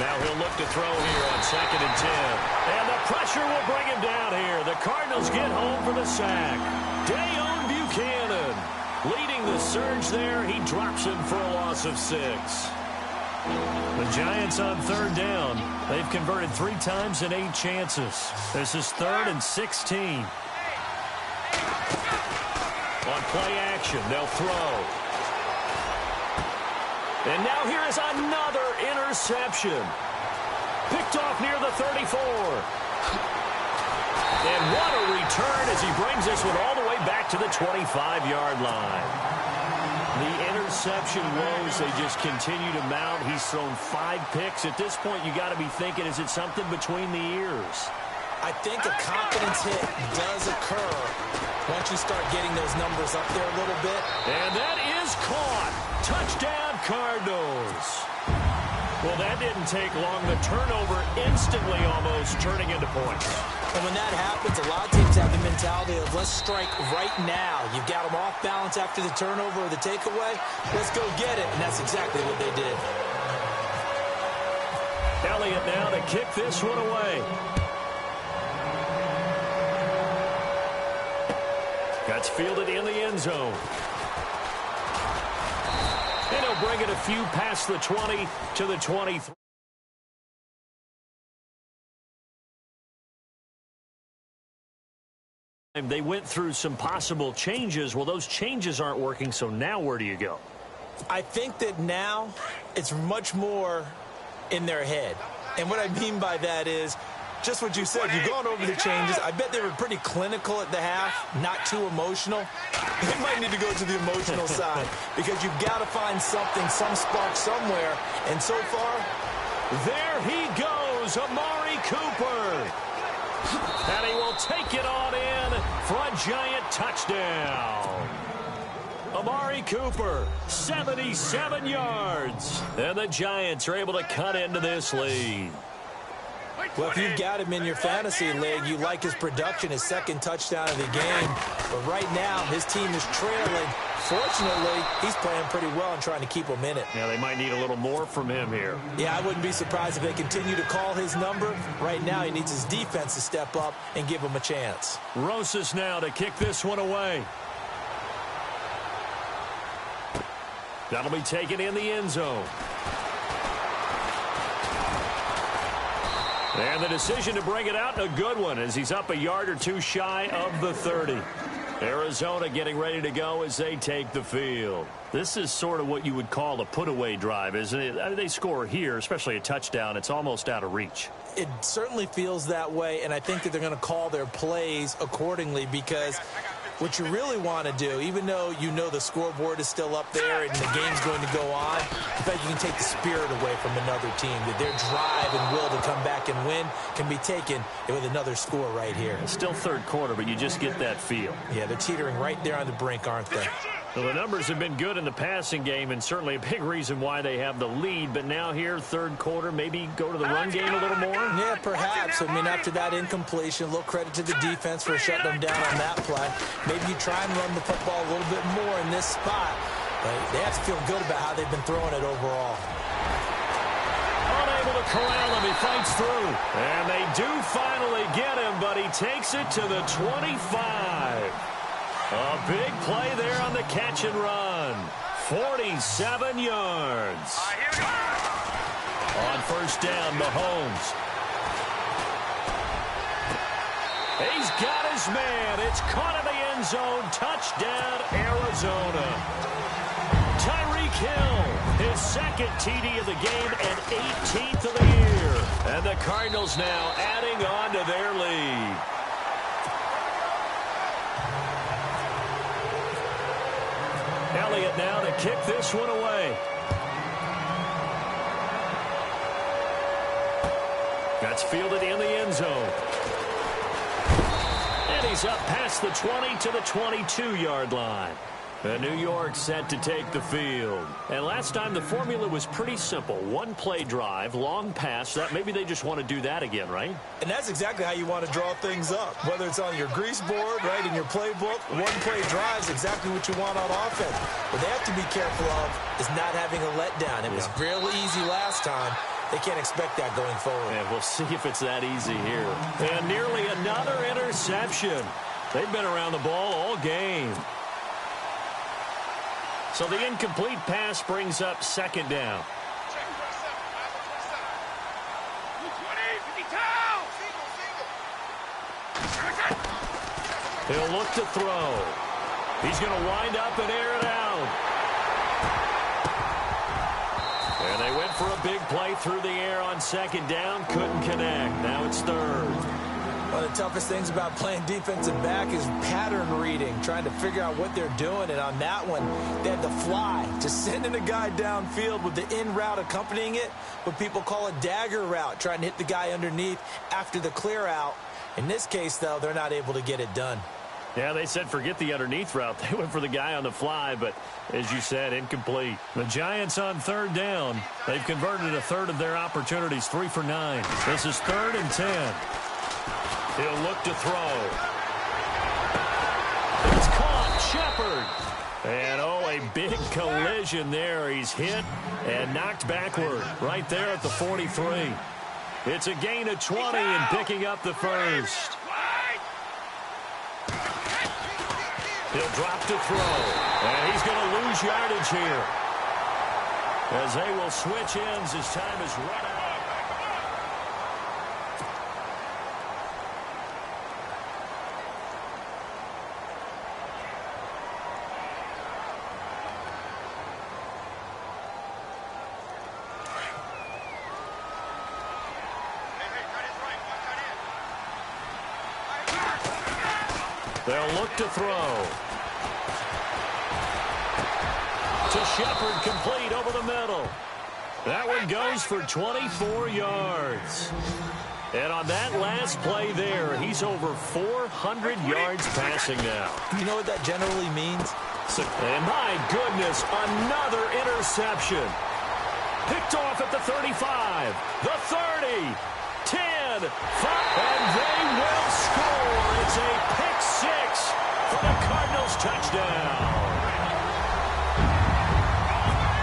Now he'll look to throw here on 2nd and 10. And the pressure will bring him down here. The Cardinals get home for the sack. Dayon Buchanan leading the surge there. He drops him for a loss of 6. The Giants on 3rd down. They've converted 3 times in 8 chances. This is 3rd and 16. On play action, they'll throw. And now here is another interception. Picked off near the 34. And what a return as he brings this one all the way back to the 25-yard line. The interception woes, they just continue to mount. He's thrown 5 picks. At this point, you got to be thinking, is it something between the ears? I think a confidence hit does occur once you start getting those numbers up there a little bit. And that is caught. Touchdown, Cardinals. Well, that didn't take long. The turnover instantly almost turning into points. And when that happens, a lot of teams have the mentality of let's strike right now. You've got them off balance after the turnover or the takeaway. Let's go get it. And that's exactly what they did. Elliott now to kick this one away. That's fielded in the end zone. And he'll bring it a few past the 20 to the 23. They went through some possible changes. Well, those changes aren't working, so now where do you go? I think that now it's much more in their head. And what I mean by that is just what you said. You've gone over the changes. I bet they were pretty clinical at the half, not too emotional. They might need to go to the emotional side because you've got to find something, some spark somewhere. And so far, there he goes, Amari Cooper. And he will take it on in for a Giant touchdown. Amari Cooper, 77 yards. And the Giants are able to cut into this lead. Well, if you've got him in your fantasy league, you like his production, his second touchdown of the game. But right now, his team is trailing. Fortunately, he's playing pretty well and trying to keep them in it. Yeah, they might need a little more from him here. Yeah, I wouldn't be surprised if they continue to call his number. Right now, he needs his defense to step up and give him a chance. Rosas now to kick this one away. That'll be taken in the end zone. And the decision to bring it out, a good one, as he's up a yard or two shy of the 30. Arizona getting ready to go as they take the field. This is sort of what you would call a put-away drive, isn't it? I mean, they score here, especially a touchdown. It's almost out of reach. It certainly feels that way, and I think that they're going to call their plays accordingly, because what you really want to do, even though you know the scoreboard is still up there and the game's going to go on, in fact, you can take the spirit away from another team, that their drive and will to come back and win can be taken with another score right here. It's still third quarter, but you just get that feel. Yeah, they're teetering right there on the brink, aren't they? Well, the numbers have been good in the passing game, and certainly a big reason why they have the lead. But now here, third quarter, maybe go to the run game a little more? Yeah, perhaps. I mean, after that incompletion, a little credit to the defense for shutting them down on that play. Maybe you try and run the football a little bit more in this spot. But they have to feel good about how they've been throwing it overall. Unable to corral him. He fights through. And they do finally get him, but he takes it to the 25. A big play there on the catch and run. 47 yards. On first down, Mahomes. He's got his man. It's caught in the end zone. Touchdown, Arizona. Tyreek Hill, his second TD of the game and 18th of the year. And the Cardinals now adding on to their lead. Elliott now to kick this one away. That's fielded in the end zone. And he's up past the 20 to the 22-yard line. And New York set to take the field. And last time the formula was pretty simple. One-play drive, long pass. That maybe they just want to do that again, right? And that's exactly how you want to draw things up. Whether it's on your grease board, right, in your playbook, one-play drive is exactly what you want on offense. What they have to be careful of is not having a letdown. It was real easy last time. They can't expect that going forward. And we'll see if it's that easy here. And nearly another interception. They've been around the ball all game. So the incomplete pass brings up second down. He'll look to throw. He's going to wind up and air it out. And they went for a big play through the air on second down. Couldn't connect. Now it's third. One of the toughest things about playing defensive back is pattern reading, trying to figure out what they're doing. And on that one, they had to fly, just sending a guy downfield with the in route accompanying it, what people call a dagger route, trying to hit the guy underneath after the clear out. In this case, though, they're not able to get it done. Yeah, they said forget the underneath route. They went for the guy on the fly, but as you said, incomplete. The Giants on third down. They've converted a third of their opportunities, 3 for 9. This is 3rd and 10. He'll look to throw. It's caught. Shepard. And, a big collision there. He's hit and knocked backward right there at the 43. It's a gain of 20 and picking up the first. He'll drop to throw. And he's going to lose yardage here, as they will switch ends as time is run out. They'll look to throw. To Shepard, complete over the middle. That one goes for 24 yards. And on that last play there, he's over 400 yards passing now. You know what that generally means? And my goodness, another interception. Picked off at the 35, the 30, 10, And they will score. It's a pick six for the Cardinals touchdown.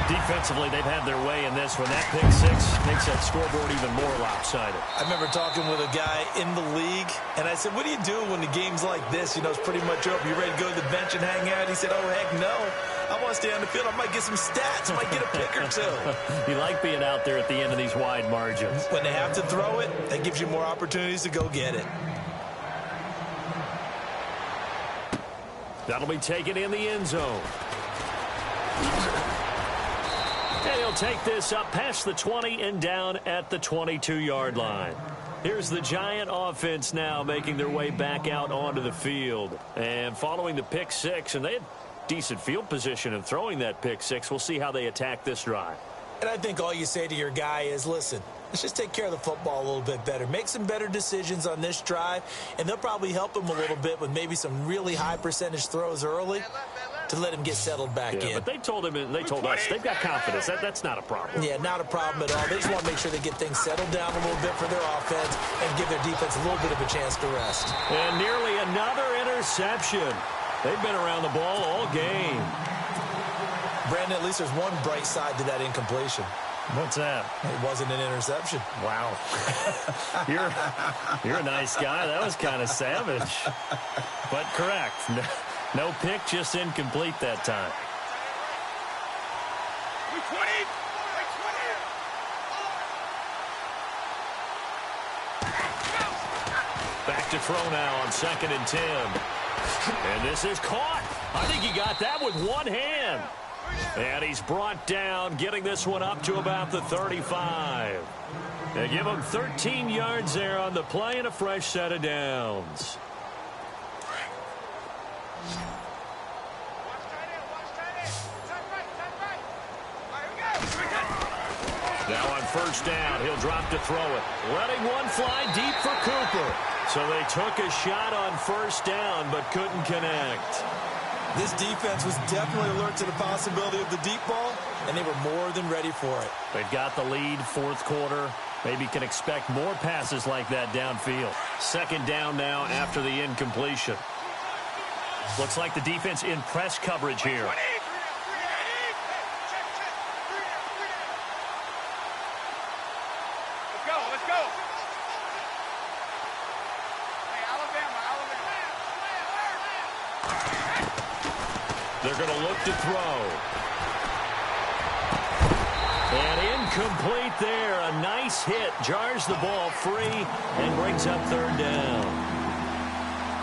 Defensively, they've had their way in this one. That pick six makes that scoreboard even more lopsided. I remember talking with a guy in the league, and I said, what do you do when the game's like this? You know, it's pretty much over. You ready to go to the bench and hang out? He said, oh, heck no. I want to stay on the field. I might get some stats. I might get a pick or two. You like being out there at the end of these wide margins. When they have to throw it, that gives you more opportunities to go get it. That'll be taken in the end zone. And he'll take this up past the 20 and down at the 22-yard line. Here's the Giant offense now making their way back out onto the field. And following the pick six, and they had decent field position in throwing that pick six. We'll see how they attack this drive. And I think all you say to your guy is, listen, let's just take care of the football a little bit better. Make some better decisions on this drive, and they'll probably help him a little bit with maybe some really high percentage throws early to let him get settled back in. But they told him, and they told us, they've got confidence. That's not a problem. Yeah, not a problem at all. They just want to make sure they get things settled down a little bit for their offense and give their defense a little bit of a chance to rest. And nearly another interception. They've been around the ball all game. Brandon, at least there's one bright side to that incompletion. What's that? It wasn't an interception. Wow. You're a nice guy. That was kind of savage. But correct. No pick, just incomplete that time. Back to throw now on 2nd and 10. And this is caught. I think he got that with one hand. And he's brought down, getting this one up to about the 35. They give him 13 yards there on the play and a fresh set of downs. Now on 1st down, he'll drop to throw it. Letting one fly deep for Cooper. So they took a shot on 1st down, but couldn't connect. This defense was definitely alert to the possibility of the deep ball, and they were more than ready for it. They've got the lead, 4th quarter. Maybe can expect more passes like that downfield. 2nd down now after the incompletion. Looks like the defense in press coverage here. Let's go. Hey, Alabama. They're going to look to throw. And incomplete there. A nice hit. Jars the ball free and brings up 3rd down.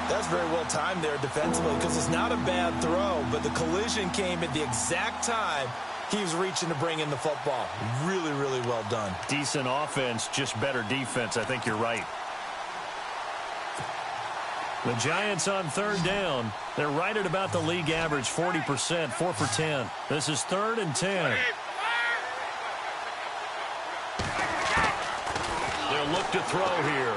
That's very well timed there defensively because it's not a bad throw, but the collision came at the exact time he was reaching to bring in the football. Really, really well done. Decent offense, just better defense. I think you're right. The Giants on 3rd down. They're right at about the league average, 40%, 4 for 10. This is 3rd and 10. They'll look to throw here.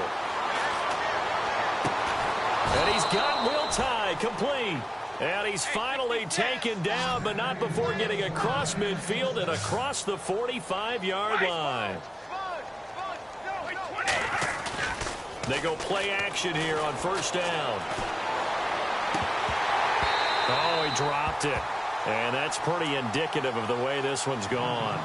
And he's got Will Tye complete. And he's finally taken down, but not before getting across midfield and across the 45-yard line. They go play action here on 1st down. Oh, he dropped it. And that's pretty indicative of the way this one's gone.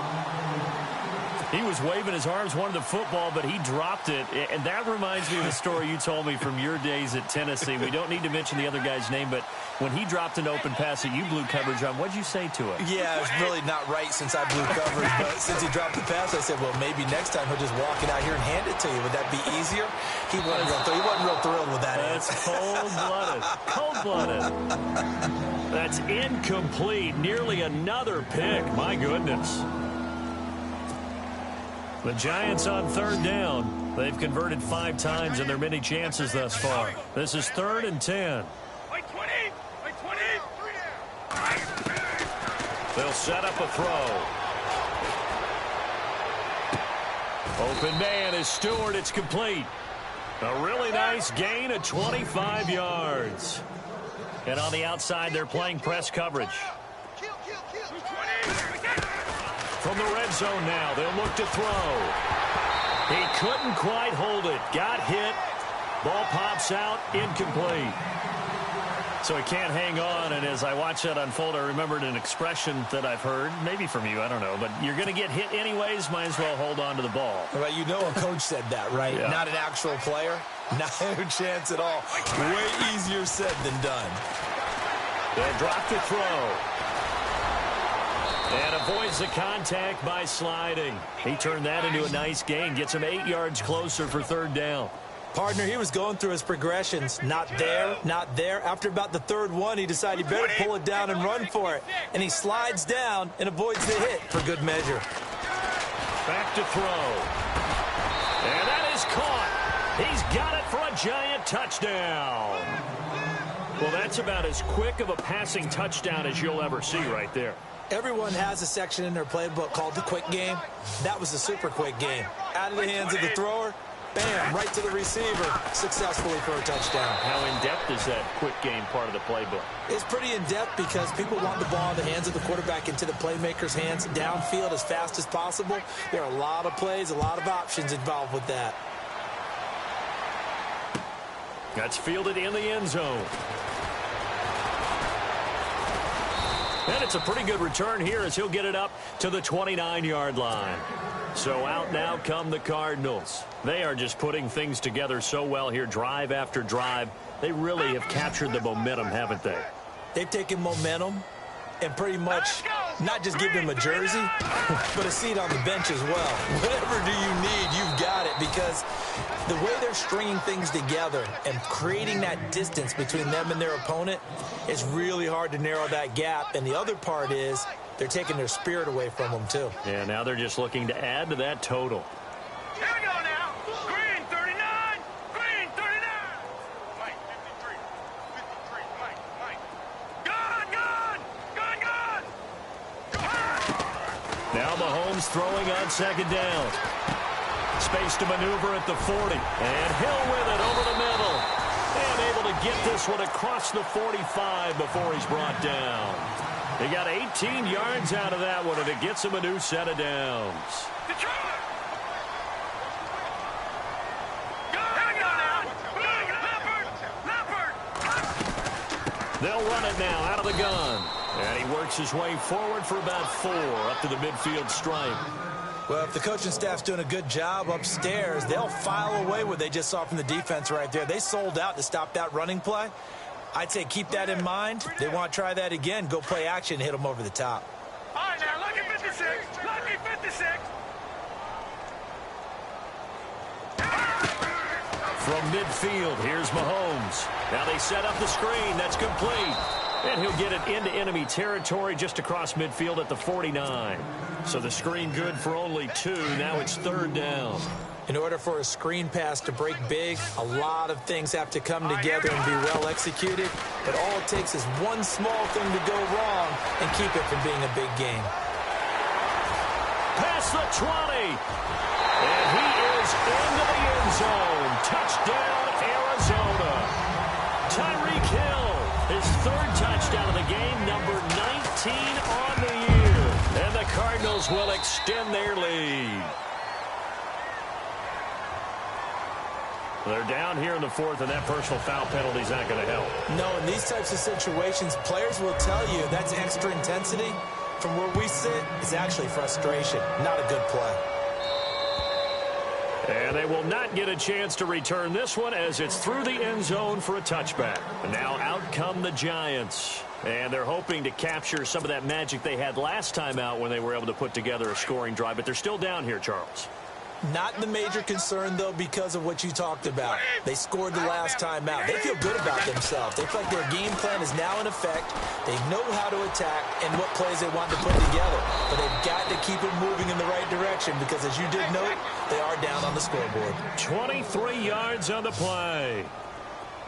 He was waving his arms, wanted the football, but he dropped it. And that reminds me of the story you told me from your days at Tennessee. We don't need to mention the other guy's name, but when he dropped an open pass that you blew coverage on, what'd you say to it? Yeah, it's really not right since I blew coverage, but since he dropped the pass, I said, well, maybe next time he'll just walk it out here and hand it to you. Would that be easier? He wasn't real thrilled with that. That's cold-blooded. Cold-blooded. That's incomplete. Nearly another pick. My goodness. The Giants on 3rd down. They've converted 5 times in their many chances thus far. This is 3rd and 10. They'll set up a throw. Open man is Stewart. It's complete. A really nice gain of 25 yards. And on the outside, they're playing press coverage. From the red zone now, they'll look to throw. He couldn't quite hold it. Got hit. Ball pops out. Incomplete. So he can't hang on, and as I watch that unfold, I remembered an expression that I've heard, maybe from you, I don't know, but you're going to get hit anyways, might as well hold on to the ball. Well, you know a coach said that, right? Yeah. Not an actual player. Not a chance at all. Way easier said than done. They'll drop the throw. And avoids the contact by sliding. He turned that into a nice gain, gets him 8 yards closer for third down. Partner, he was going through his progressions. Not there, not there. After about the third one, he decided he better pull it down and run for it. And he slides down and avoids the hit for good measure. Back to throw. And that is caught. He's got it for a giant touchdown. Well, that's about as quick of a passing touchdown as you'll ever see right there. Everyone has a section in their playbook called the quick game. That was a super quick game. Out of the hands of the thrower. Bam, right to the receiver, successfully for a touchdown. How in-depth is that quick game part of the playbook? It's pretty in-depth because people want the ball in the hands of the quarterback into the playmaker's hands downfield as fast as possible. There are a lot of plays, a lot of options involved with that. That's fielded in the end zone. And it's a pretty good return here as he'll get it up to the 29-yard line. So out now come the Cardinals. They are just putting things together so well here, drive after drive. They really have captured the momentum, haven't they? They've taken momentum and pretty much not just given him a jersey, but a seat on the bench as well. Whatever do you need, you've got it, because the way they're stringing things together and creating that distance between them and their opponent is really hard to narrow that gap. And the other part is they're taking their spirit away from them, too. Yeah, now they're just looking to add to that total. Here we go now. Green 39. Green 39. Mike 53. 53. Mike. Gone. Now Mahomes throwing on second down. Space to maneuver at the 40. And Hill with it over the middle. And able to get this one across the 45 before he's brought down. He got 18 yards out of that one, and it gets him a new set of downs. They'll run it now out of the gun. And he works his way forward for about 4 up to the midfield stripe. Well, if the coaching staff's doing a good job upstairs, they'll file away what they just saw from the defense right there. They sold out to stop that running play. I'd say keep that in mind. They want to try that again. Go play action, hit them over the top. All right, now, lucky 56. Lucky 56. From midfield, here's Mahomes. Now they set up the screen. That's complete. And he'll get it into enemy territory just across midfield at the 49. So the screen good for only 2. Now it's third down. In order for a screen pass to break big, a lot of things have to come together and be well executed. But all it takes is one small thing to go wrong and keep it from being a big game. Past the 20. And he is into the end zone. Touchdown, Arizona. Tyreek Hill, his 3rd touchdown of the game, number 19 on the year. And the Cardinals will extend their lead. They're down here in the 4th, and that personal foul penalty is not going to help. No, in these types of situations, players will tell you that's extra intensity. From where we sit, it's actually frustration, not a good play. And they will not get a chance to return this one as it's through the end zone for a touchback. And now out come the Giants. And they're hoping to capture some of that magic they had last time out when they were able to put together a scoring drive. But they're still down here, Charles. Not the major concern, though, because of what you talked about. They scored the last time out. They feel good about themselves. They feel like their game plan is now in effect. They know how to attack and what plays they want to put together. But they've got to keep it moving in the right direction because, as you did note, they are down on the scoreboard. 23 yards on the play.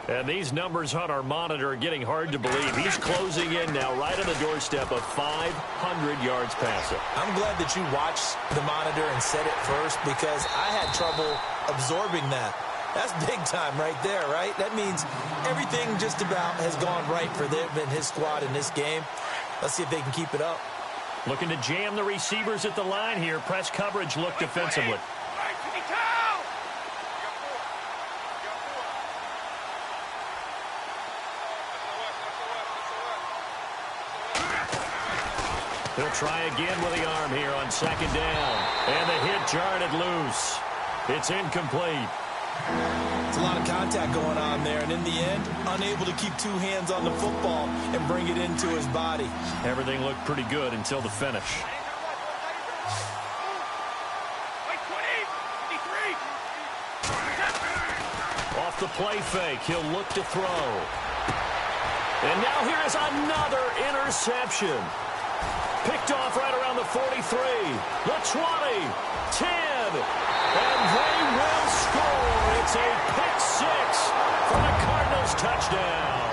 And these numbers on our monitor are getting hard to believe. He's closing in now right on the doorstep of 500 yards passing. I'm glad that you watched the monitor and said it first because I had trouble absorbing that. That's big time right there, right? That means everything just about has gone right for them and his squad in this game. Let's see if they can keep it up. Looking to jam the receivers at the line here. Press coverage look defensively. Right, He'll try again with the arm here on second down. And the hit jarred it loose. It's incomplete. It's a lot of contact going on there, and in the end, unable to keep two hands on the football and bring it into his body. Everything looked pretty good until the finish. Off the play fake, he'll look to throw. And now here is another interception. Picked off right around the 43, the 20, 10, and they will score. It's a pick six for the Cardinals touchdown.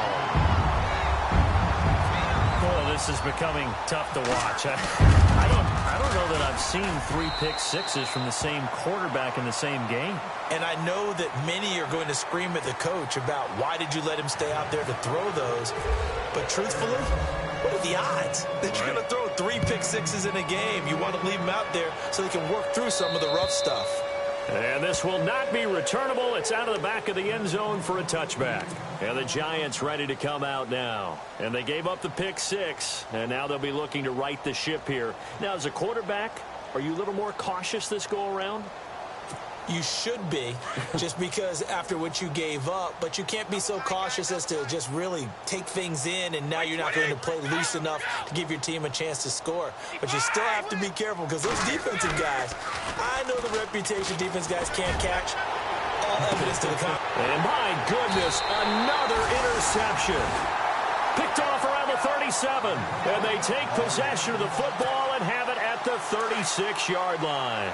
Boy, this is becoming tough to watch. I don't know that I've seen 3 pick sixes from the same quarterback in the same game. And I know that many are going to scream at the coach about why did you let him stay out there to throw those. But truthfully, what are the odds that you're going to throw 3 pick sixes in a game? You want to leave them out there so they can work through some of the rough stuff. And this will not be returnable. It's out of the back of the end zone for a touchback. And the Giants ready to come out now. And they gave up the pick six, and now they'll be looking to right the ship here. Now, as a quarterback, are you a little more cautious this go-around? You should be, just because after what you gave up, but you can't be so cautious as to just really take things in, and now you're not going to play loose enough to give your team a chance to score. But you still have to be careful, because those defensive guys, I know the reputation defense guys can't catch. All evidence to the contrary. And my goodness, another interception. Picked off around the 37, and they take possession of the football and have it at the 36-yard line.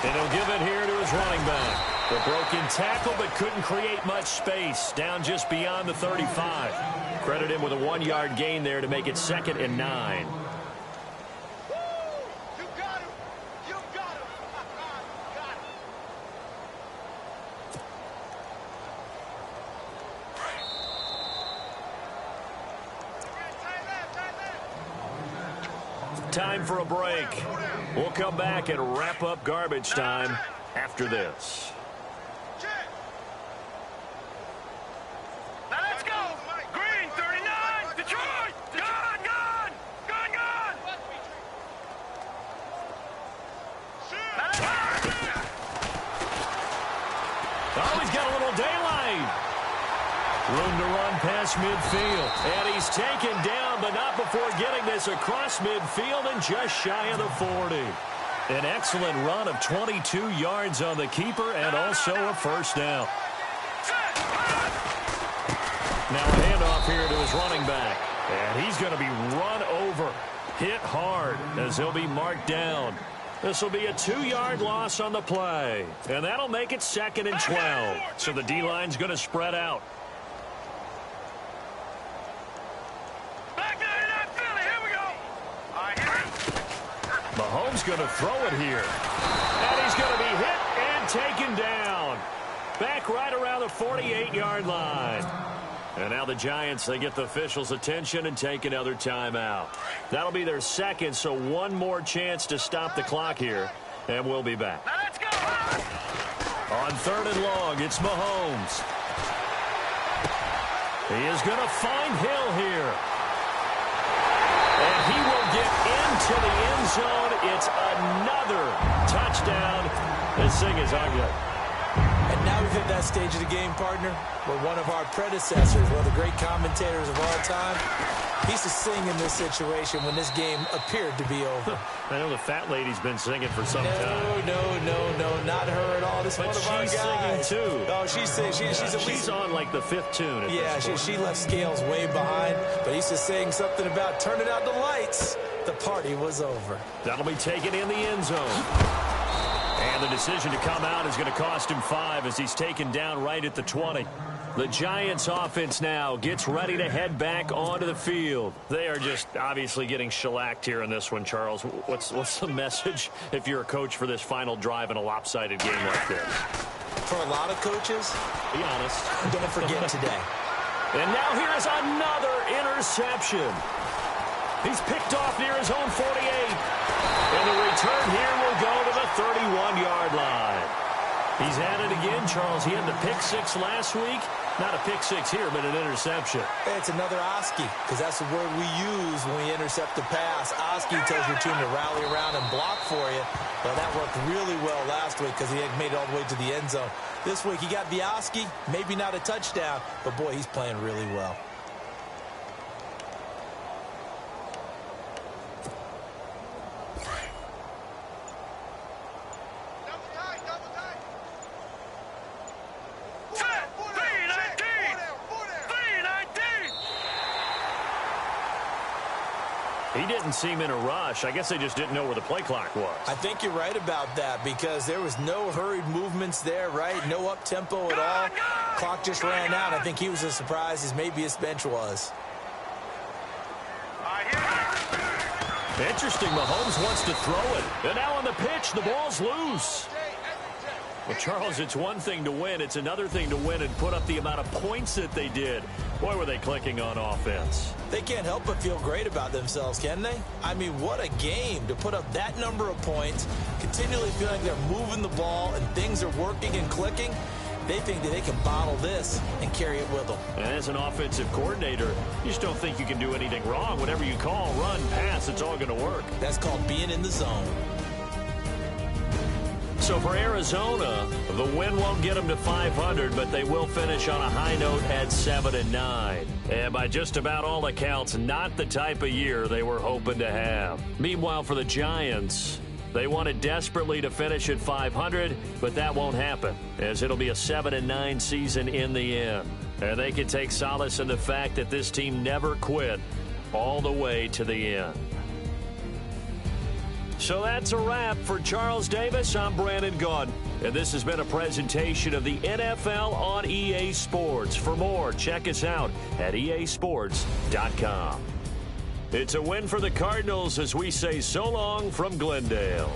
And he'll give it here to his running back. The broken tackle, but couldn't create much space. Down just beyond the 35. Credit him with a 1-yard gain there to make it 2nd and 9. You got him. You got him. Time for a break. We'll come back and wrap up garbage time after this. Now let's go. Green, 39. Detroit. Gone, gone. Gone, gone. Oh, he's got a little daylight. Room to run past midfield. And he's taken down, but not before getting this across midfield and just shy of the 40. An excellent run of 22 yards on the keeper and also a first down. Now a handoff here to his running back. And he's going to be run over. Hit hard as he'll be marked down. This will be a 2-yard loss on the play. And that'll make it 2nd and 12. So the D-line's going to spread out. Mahomes going to throw it here. And he's going to be hit and taken down. Back right around the 48-yard line. And now the Giants, they get the officials' attention and take another timeout. That'll be their 2nd, so one more chance to stop the clock here. And we'll be back. Now let's go. On 3rd and long, it's Mahomes. He is going to find Hill here. And he will get into the end zone. It's another touchdown. This thing is ugly. And now we've hit that stage of the game, partner, where one of our predecessors, one of the great commentators of all time, he used to sing in this situation when this game appeared to be over. I know the fat lady's been singing for some time. No, not her at all. This is one of our guys. She's singing too. Oh, she's singing. She's on like the 5th tune at this point. She left Scales way behind, but he used to sing something about turning out the lights. The party was over. That'll be taken in the end zone. And the decision to come out is going to cost him 5 as he's taken down right at the 20. The Giants offense now gets ready to head back onto the field. They are just obviously getting shellacked here in this one, Charles. What's the message if you're a coach for this final drive in a lopsided game like this? For a lot of coaches, be honest, don't forget today. And now here is another interception. He's picked off near his own 48. And the return here will go to the 31-yard line. He's at it again, Charles. He had the pick six last week. Not a pick six here, but an interception. Hey, it's another Oski, because that's the word we use when we intercept the pass. Oski tells your team to rally around and block for you. Well, that worked really well last week because he had made it all the way to the end zone. This week he got the Oski, maybe not a touchdown, but boy, he's playing really well. He didn't seem in a rush. I guess they just didn't know where the play clock was. I think you're right about that because there was no hurried movements there, right? No up-tempo at all. Clock just ran out. I think he was as surprised as maybe his bench was. Interesting. Mahomes wants to throw it. And now on the pitch, the ball's loose. Well, Charles, it's one thing to win. It's another thing to win and put up the amount of points that they did. Boy, were they clicking on offense. They can't help but feel great about themselves, can they? I mean, what a game to put up that number of points, continually feeling like they're moving the ball and things are working and clicking. They think that they can bottle this and carry it with them. And as an offensive coordinator, you just don't think you can do anything wrong. Whatever you call, run, pass, it's all going to work. That's called being in the zone. So for Arizona, the win won't get them to 500, but they will finish on a high note at 7-9. And by just about all accounts, not the type of year they were hoping to have. Meanwhile, for the Giants, they wanted desperately to finish at 500, but that won't happen, as it'll be a 7-9 season in the end. And they can take solace in the fact that this team never quit all the way to the end. So that's a wrap for Charles Davis. I'm Brandon Gaudin, and this has been a presentation of the NFL on EA Sports. For more, check us out at easports.com. It's a win for the Cardinals as we say so long from Glendale.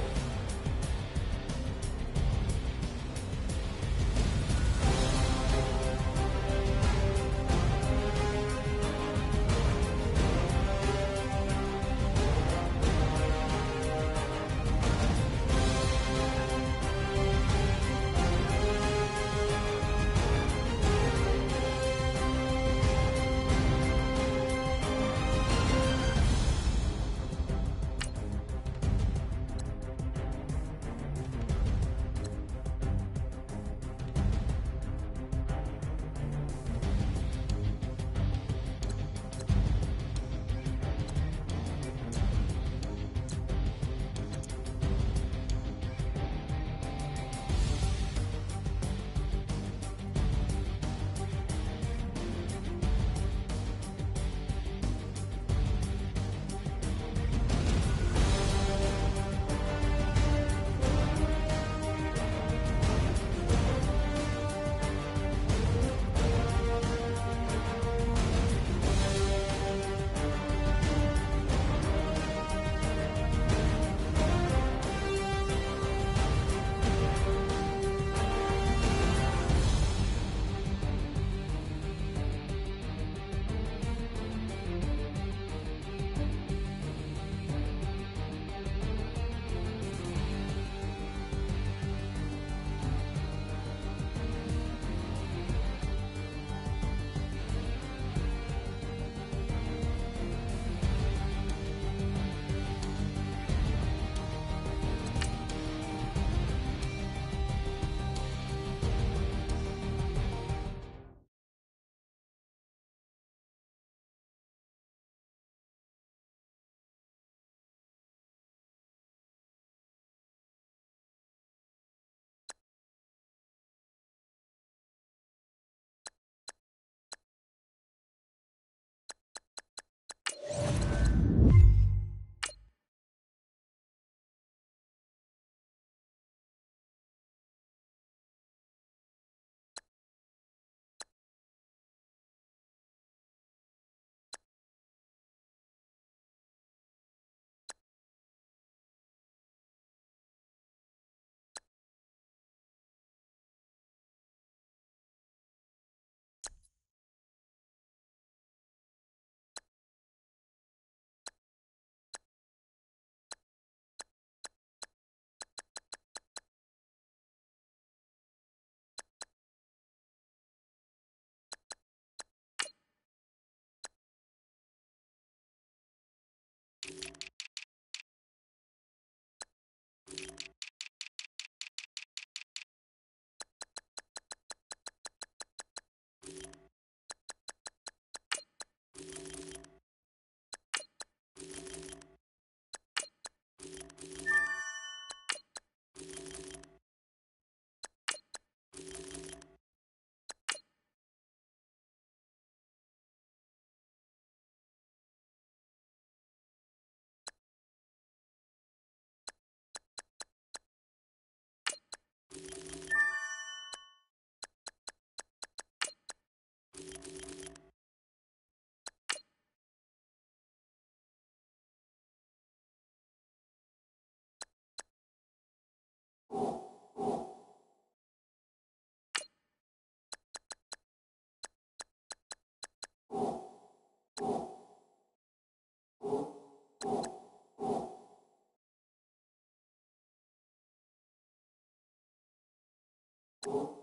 you.